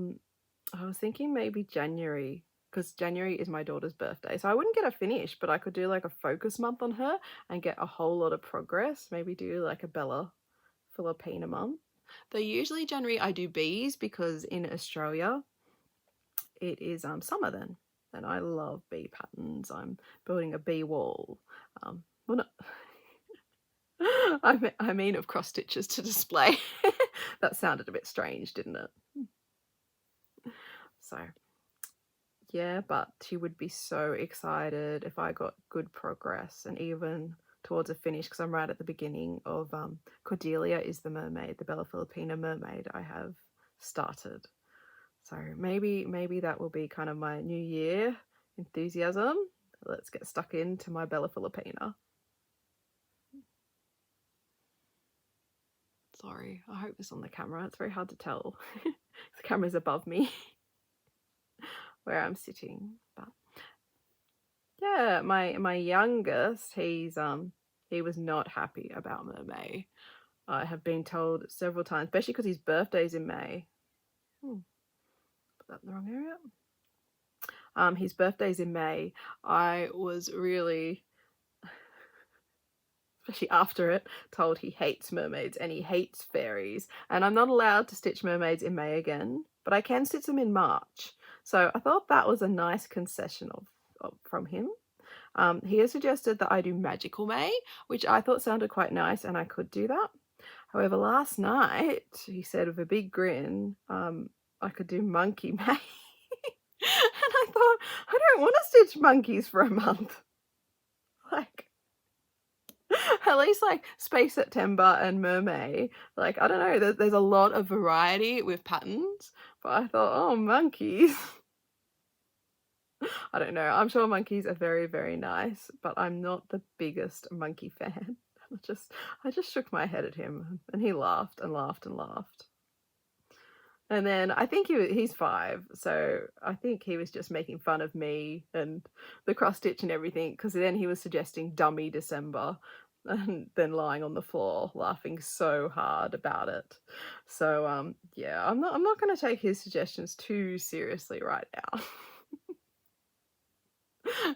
was thinking maybe January, because January is my daughter's birthday. So I wouldn't get her finished, but I could do like a focus month on her and get a whole lot of progress. Maybe do like a Bella Filipina month. Though usually January I do bees because in Australia it is summer then. And I love bee patterns. I'm building a bee wall. Well, no, I mean of cross stitches to display. That sounded a bit strange, didn't it? So yeah, but she would be so excited if I got good progress and even towards a finish because I'm right at the beginning of Cordelia is the mermaid, the Bella Filipina mermaid I have started. So maybe that will be kind of my new year enthusiasm. Let's get stuck into my Bella Filipina. Sorry, I hope this is on the camera. It's very hard to tell. The camera's above me where I'm sitting. But yeah, my youngest, he was not happy about Mermaid. I have been told several times, especially because his birthday's in May. Put that in the wrong area. His birthday's in May. I was really, especially after it, told he hates mermaids and he hates fairies. And I'm not allowed to stitch mermaids in May again, but I can stitch them in March. So I thought that was a nice concession from him. He has suggested that I do Magical May, which I thought sounded quite nice and I could do that. However, last night he said with a big grin, I could do Monkey May. And I thought, I don't want to stitch monkeys for a month. Like, at least like Space September and Mermaid, like, I don't know, there's a lot of variety with patterns, but I thought, oh, monkeys. I don't know. I'm sure monkeys are very, very nice, but I'm not the biggest monkey fan. I just shook my head at him and he laughed and laughed and laughed. And then I think he's 5, so I think he was just making fun of me and the cross stitch and everything, because then he was suggesting Dummy December and then lying on the floor laughing so hard about it. So yeah, I'm not going to take his suggestions too seriously right now.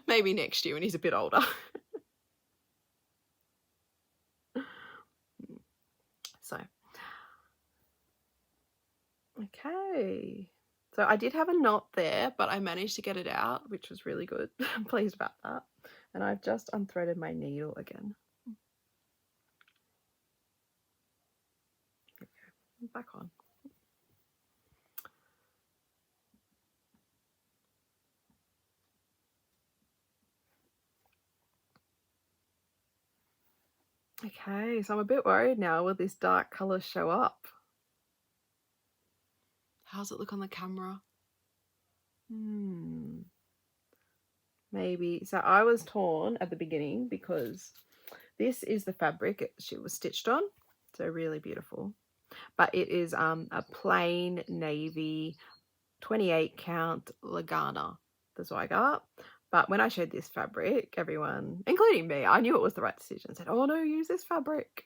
Maybe next year when he's a bit older. So, okay. So I did have a knot there, but I managed to get it out, which was really good. I'm pleased about that. And I've just unthreaded my needle again. Okay, back on. Okay, so I'm a bit worried now. Will this dark colour show up? How's it look on the camera? Maybe. So I was torn at the beginning because this is the fabric she was stitched on. So really beautiful. But it is a plain navy 28 count Lagana. That's what I got. But when I showed this fabric, everyone, including me, I knew it was the right decision. Said, "Oh no, use this fabric."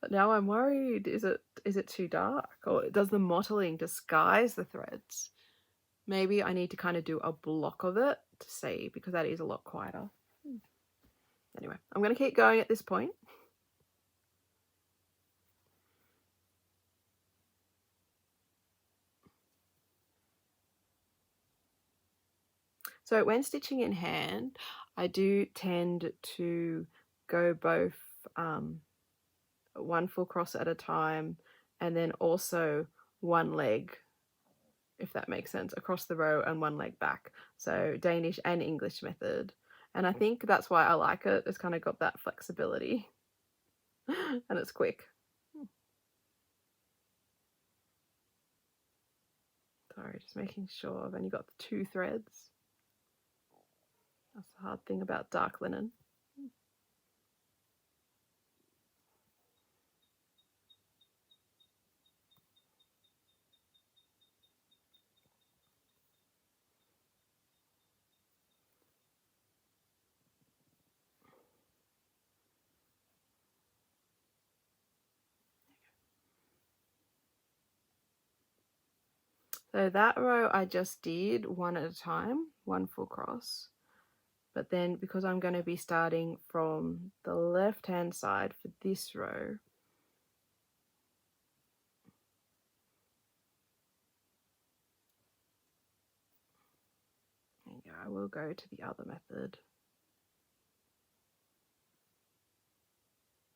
But now I'm worried. Is it too dark, or does the mottling disguise the threads? Maybe I need to kind of do a block of it to see, because that is a lot quieter. Anyway, I'm going to keep going at this point. So when stitching in hand, I do tend to go both one full cross at a time, and then also one leg, if that makes sense, across the row and one leg back. So Danish and English method. And I think that's why I like it. It's kind of got that flexibility and it's quick. Sorry, just making sure I've only got the 2 threads. That's the hard thing about dark linen. So that row I just did one at a time, one full cross. But then because I'm going to be starting from the left hand side for this row, I will go to the other method.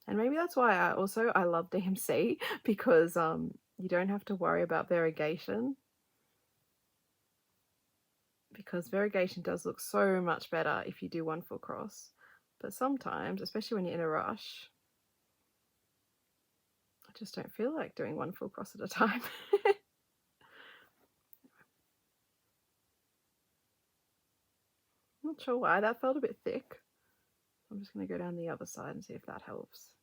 And maybe that's why I love DMC, because you don't have to worry about variegation, because variegation does look so much better if you do one full cross. But sometimes, especially when you're in a rush, I just don't feel like doing one full cross at a time. Not sure why, that felt a bit thick. I'm just going to go down the other side and see if that helps.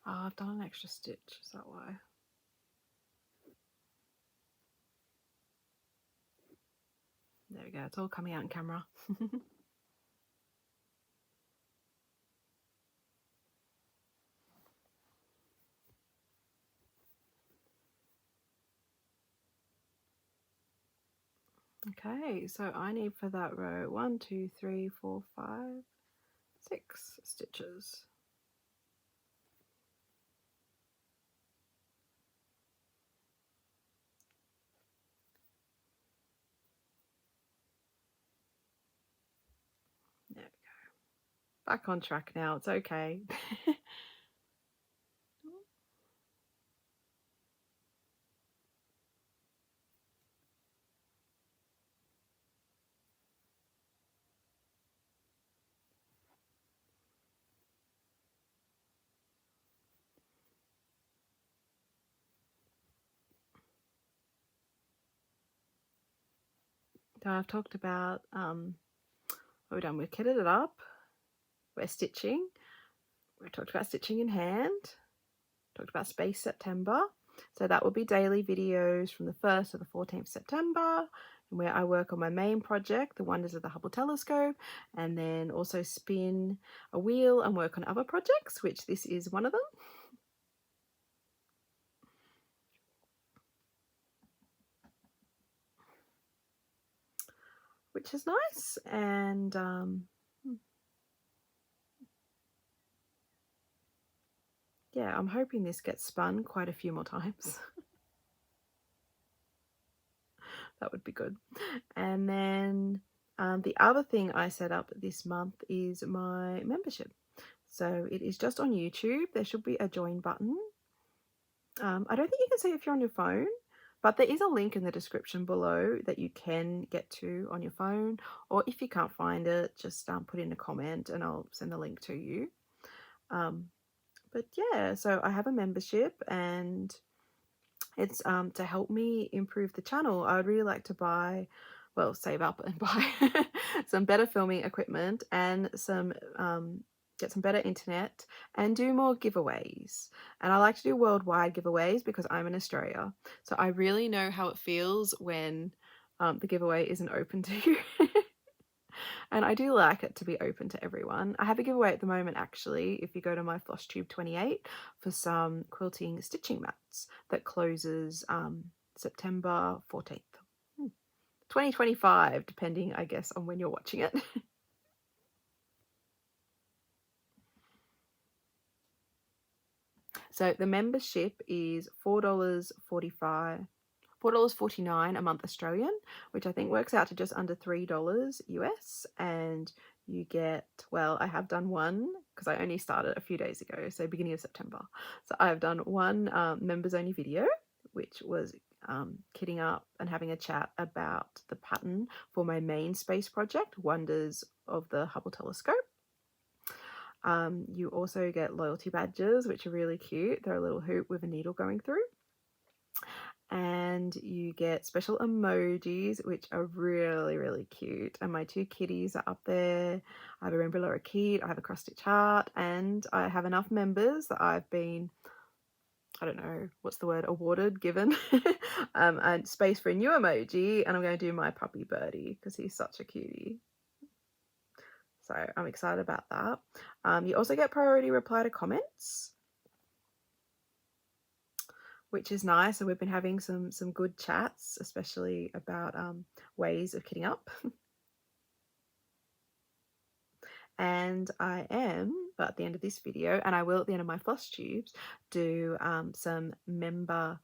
Oh, I've done an extra stitch, is that why? There we go, it's all coming out in camera. Okay, so I need for that row 1, 2, 3, 4, 5, 6 stitches. There we go. Back on track now, it's okay. So I've talked about what we've done. We've kitted it up, we're stitching, we've talked about stitching in hand, talked about Space September. So that will be daily videos from the 1st to the 14th September, where I work on my main project, the Wonders of the Hubble Telescope, and then also spin a wheel and work on other projects, which this is one of them. Which is nice. And yeah, I'm hoping this gets spun quite a few more times. That would be good. And then the other thing I set up this month is my membership. So it is just on YouTube. There should be a join button. I don't think you can see if you're on your phone, But there is a link in the description below that you can get to on your phone, or if you can't find it, just put in a comment and I'll send the link to you. But yeah, so I have a membership, and it's to help me improve the channel. I would really like to buy, well, save up and buy some better filming equipment and some get some better internet and do more giveaways. And I like to do worldwide giveaways because I'm in Australia, so I really know how it feels when the giveaway isn't open to you. And I do like it to be open to everyone. I have a giveaway at the moment, actually, if you go to my Flosstube 28 for some quilting stitching mats that closes September 14th. 2025, depending, I guess, on when you're watching it. So the membership is $4.49 a month Australian, which I think works out to just under $3 US. And you get, well, I have done one because I only started a few days ago, so beginning of September. So I've done one members only video, which was kitting up and having a chat about the pattern for my main space project, Wonders of the Hubble Telescope. You also get loyalty badges, which are really cute. They're a little hoop with a needle going through. And you get special emojis, which are really, really cute. And my two kitties are up there. I have a rainbow lorikeet, I have a cross-stitch heart, and I have enough members that I've been, I don't know, what's the word, awarded, given, and space for a new emoji, and I'm going to do my puppy Birdie because he's such a cutie. So I'm excited about that. You also get priority reply to comments, which is nice. So we've been having some good chats, especially about ways of kitting up. And I am, at the end of this video, and I will at the end of my Flosstubes, do some member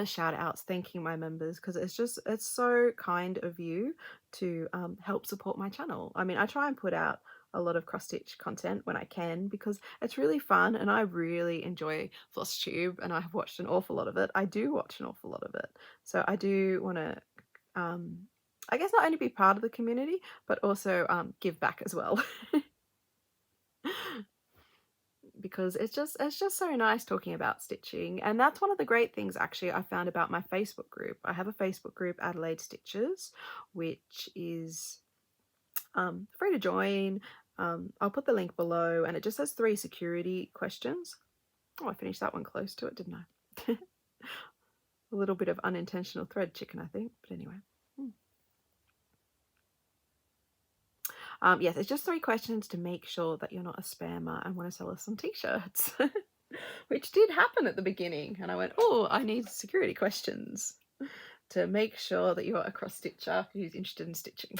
shout outs, thanking my members, because it's so kind of you to help support my channel. I mean, I try and put out a lot of cross stitch content when I can because it's really fun and I really enjoy Flosstube and I've watched an awful lot of it. I do watch an awful lot of it, so I do want to I guess not only be part of the community but also give back as well. Because it's just so nice talking about stitching. And that's one of the great things actually I found about my Facebook group. I have a Facebook group, Adelaide Stitches, which is free to join. I'll put the link below, and it just has 3 security questions. Oh, I finished that one close to it, didn't I? A little bit of unintentional thread chicken, I think, but anyway. Yes, it's just 3 questions to make sure that you're not a spammer and want to sell us some t-shirts, which did happen at the beginning. And I went, oh, I need security questions to make sure that you're a cross stitcher who's interested in stitching.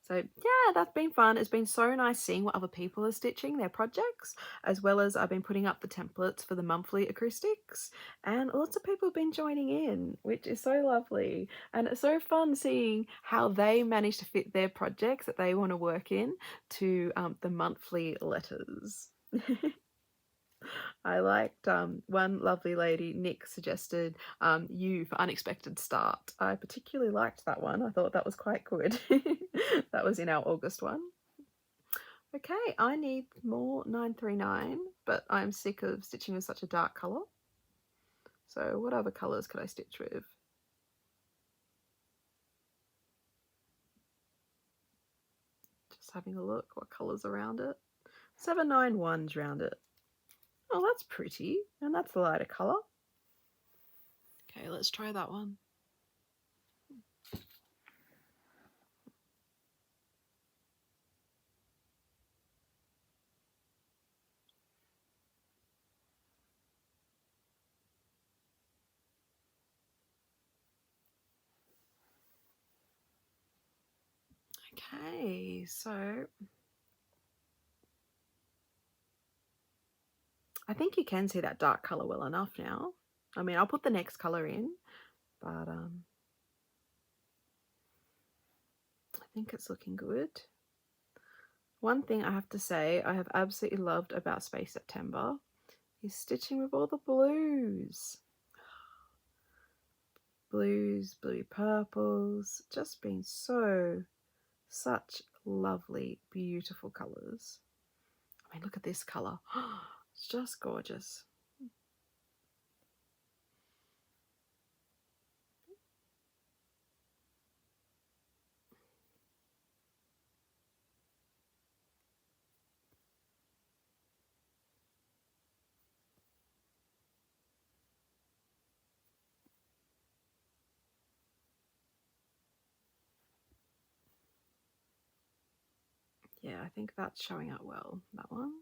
So yeah, that's been fun. It's been so nice seeing what other people are stitching, their projects, as well as I've been putting up the templates for the monthly acoustics, and lots of people have been joining in, which is so lovely. And it's so fun seeing how they manage to fit their projects that they want to work in to the monthly letters. I liked one lovely lady, Nick, suggested You for Unexpected Start. I particularly liked that one. I thought that was quite good. That was in our August one. Okay, I need more 939, but I'm sick of stitching with such a dark colour. So what other colours could I stitch with? Just having a look what colours around it. 791's around it. Oh, that's pretty, and that's the lighter colour. Okay, let's try that one. Okay, so I think you can see that dark colour well enough now. I mean, I'll put the next colour in, but I think it's looking good. One thing I have to say I have absolutely loved about Space September is stitching with all the blues. blues, bluey purples, just been such lovely, beautiful colours. I mean, look at this colour. It's just gorgeous. Yeah, I think that's showing up well, that one.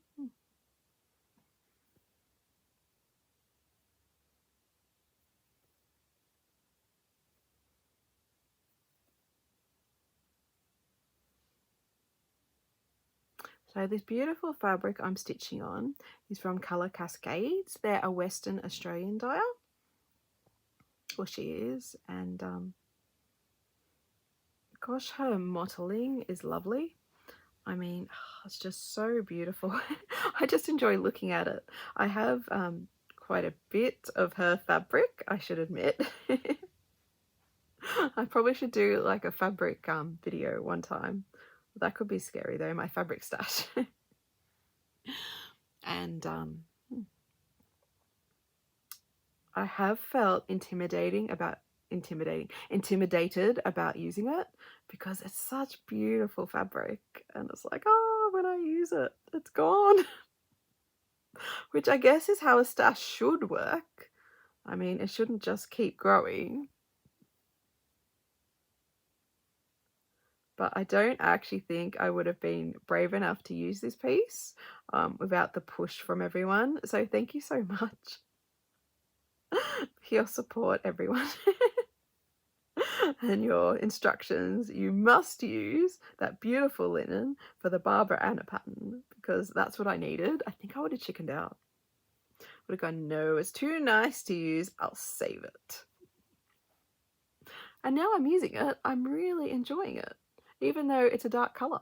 So this beautiful fabric I'm stitching on is from Colour Cascades. They're a Western Australian dyer. Well, she is. And gosh, her mottling is lovely. I mean, it's just so beautiful. I just enjoy looking at it. I have quite a bit of her fabric, I should admit. I probably should do like a fabric video one time. That could be scary though, my fabric stash. And I have felt intimidated about using it because it's such beautiful fabric, and it's like, oh, when I use it, it's gone. Which I guess is how a stash should work. I mean, it shouldn't just keep growing. But I don't actually think I would have been brave enough to use this piece without the push from everyone. So thank you so much for your support, everyone. And your instructions. You must use that beautiful linen for the Barbara Anna pattern because that's what I needed. I think I would have chickened out. Would have gone, no, it's too nice to use. I'll save it. And now I'm using it. I'm really enjoying it, even though it's a dark colour.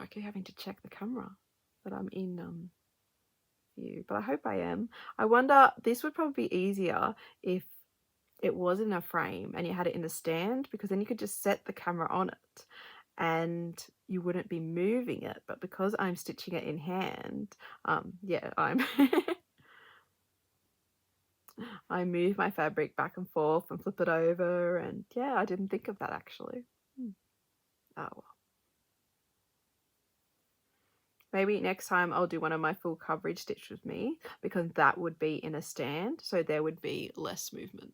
I keep having to check the camera that I'm in view, but I hope I am. I wonder, this would probably be easier if it was in a frame and you had it in the stand, because then you could just set the camera on it and you wouldn't be moving it. But because I'm stitching it in hand, yeah, I move my fabric back and forth and flip it over, and yeah, I didn't think of that actually. Oh well. Maybe next time I'll do one of my full coverage stitch with me, because that would be in a stand, so there would be less movement.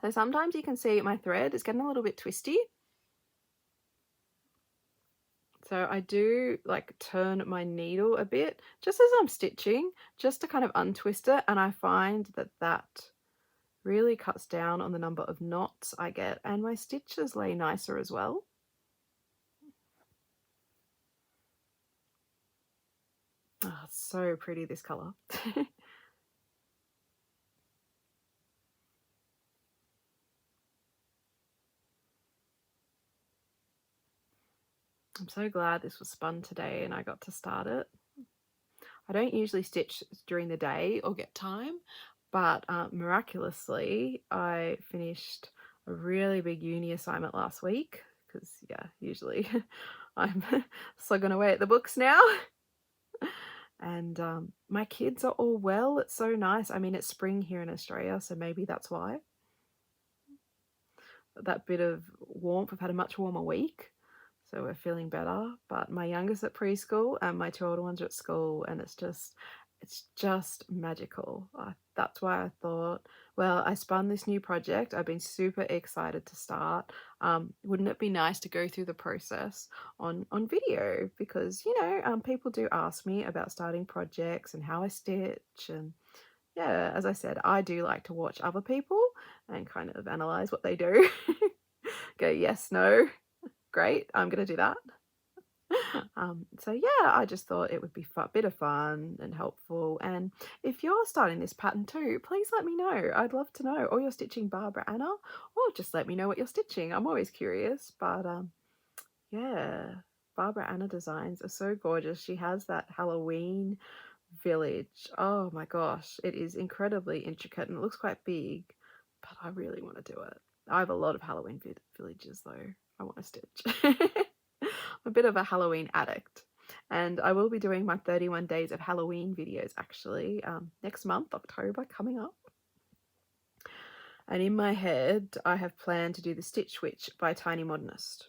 So sometimes you can see my thread is getting a little bit twisty. So I do like turn my needle a bit just as I'm stitching, just to kind of untwist it, and I find that that really cuts down on the number of knots I get, and my stitches lay nicer as well. Oh, it's so pretty, this colour. I'm so glad this was spun today and I got to start it. I don't usually stitch during the day or get time, but miraculously I finished a really big uni assignment last week, because yeah, usually I'm slugging away at the books now. And my kids are all well. It's so nice. I mean, it's spring here in Australia, so maybe that's why. That bit of warmth. We've had a much warmer week, so we're feeling better. But my youngest at preschool and my two older ones are at school, and it's just magical. That's why I thought, well, I spun this new project. I've been super excited to start. Wouldn't it be nice to go through the process on video? Because, you know, people do ask me about starting projects and how I stitch. And yeah, as I said, I do like to watch other people and kind of analyze what they do. Go, yes, no, great, I'm going to do that. So yeah, I just thought it would be a bit of fun and helpful. And if you're starting this pattern too, please let me know. I'd love to know. Or you're stitching Barbara Anna, or just let me know what you're stitching. I'm always curious. But yeah, Barbara Anna designs are so gorgeous. She has that Halloween village. Oh my gosh, it is incredibly intricate and it looks quite big, but I really want to do it. I have a lot of Halloween villages though. I want to stitch. I'm a bit of a Halloween addict. And I will be doing my 31 days of Halloween videos actually next month, October, coming up. And in my head, I have planned to do the Stitch Witch by Tiny Modernist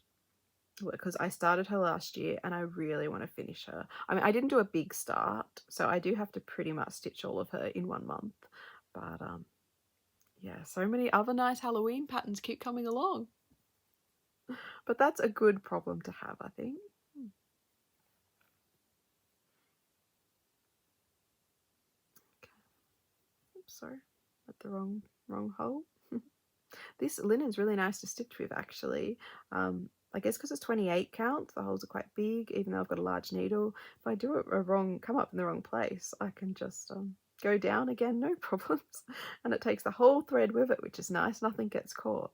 because I started her last year and I really want to finish her. I mean, I didn't do a big start, so I do have to pretty much stitch all of her in 1 month. But yeah, so many other nice Halloween patterns keep coming along. But that's a good problem to have, I think. Okay. Oops, sorry, at the wrong hole. This linen's really nice to stitch with, actually. I guess because it's 28 count, the holes are quite big, even though I've got a large needle. If I do a wrong, come up in the wrong place, I can just go down again, no problems. And it takes the whole thread with it, which is nice. Nothing gets caught.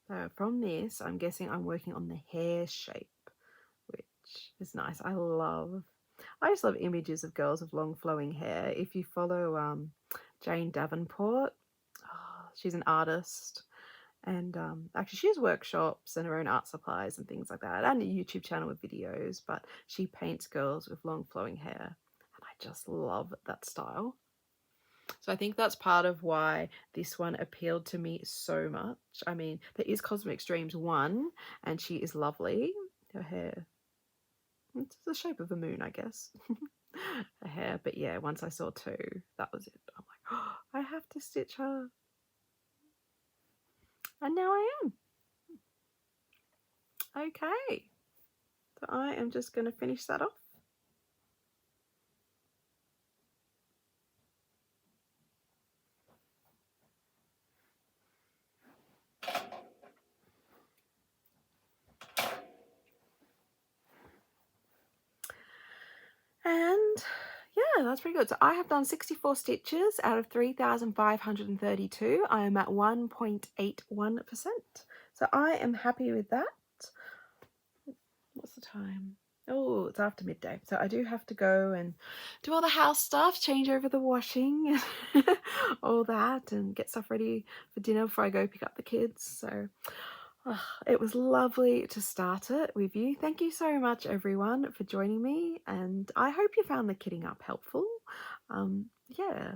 So from this, I'm guessing I'm working on the hair shape, which is nice. I just love images of girls with long flowing hair. If you follow Jane Davenport, oh, she's an artist. And actually, she has workshops and her own art supplies and things like that, and a YouTube channel with videos. But she paints girls with long flowing hair, and I just love that style. So I think that's part of why this one appealed to me so much. I mean, there is Cosmic Dreams 1, and she is lovely. Her hair, it's the shape of a moon, I guess. Her hair, but yeah, once I saw 2, that was it. I'm like, oh, I have to stitch her. And now I am. Okay. So I am just going to finish that off. And yeah, that's pretty good. So I have done 64 stitches out of 3,532. I am at 1.81%. So I am happy with that. What's the time? Oh, it's after midday. So I do have to go and do all the house stuff, change over the washing, all that, and get stuff ready for dinner before I go pick up the kids. So it was lovely to start it with you. Thank you so much, everyone, for joining me, and I hope you found the kitting up helpful. Yeah.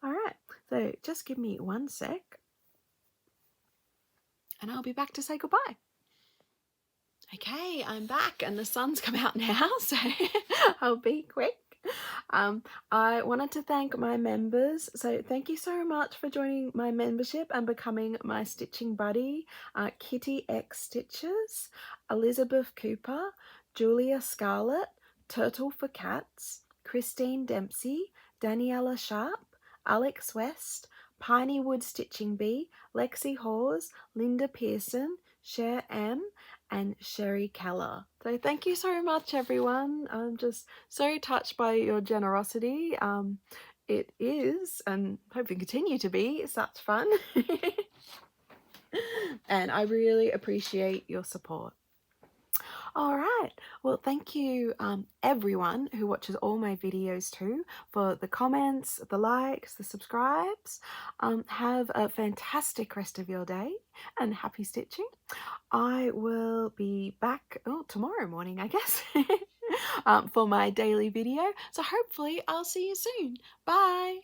All right. So just give me 1 sec, and I'll be back to say goodbye. Okay, I'm back, and the sun's come out now, so I'll be quick. I wanted to thank my members. So thank you so much for joining my membership and becoming my stitching buddy. Kitty X Stitches, Elizabeth Cooper, Julia Scarlett, Turtle for Cats, Christine Dempsey, Daniela Sharp, Alex West, Pineywood Stitching Bee, Lexi Hawes, Linda Pearson, Cher M, and Sherry Keller. So thank you so much, everyone. I'm just so touched by your generosity. It is, and hopefully continue to be, such fun. And I really appreciate your support. All right. Well, thank you, everyone who watches all my videos too, for the comments, the likes, the subscribes. Have a fantastic rest of your day and happy stitching. I will be back tomorrow morning, I guess, for my daily video. So hopefully I'll see you soon. Bye.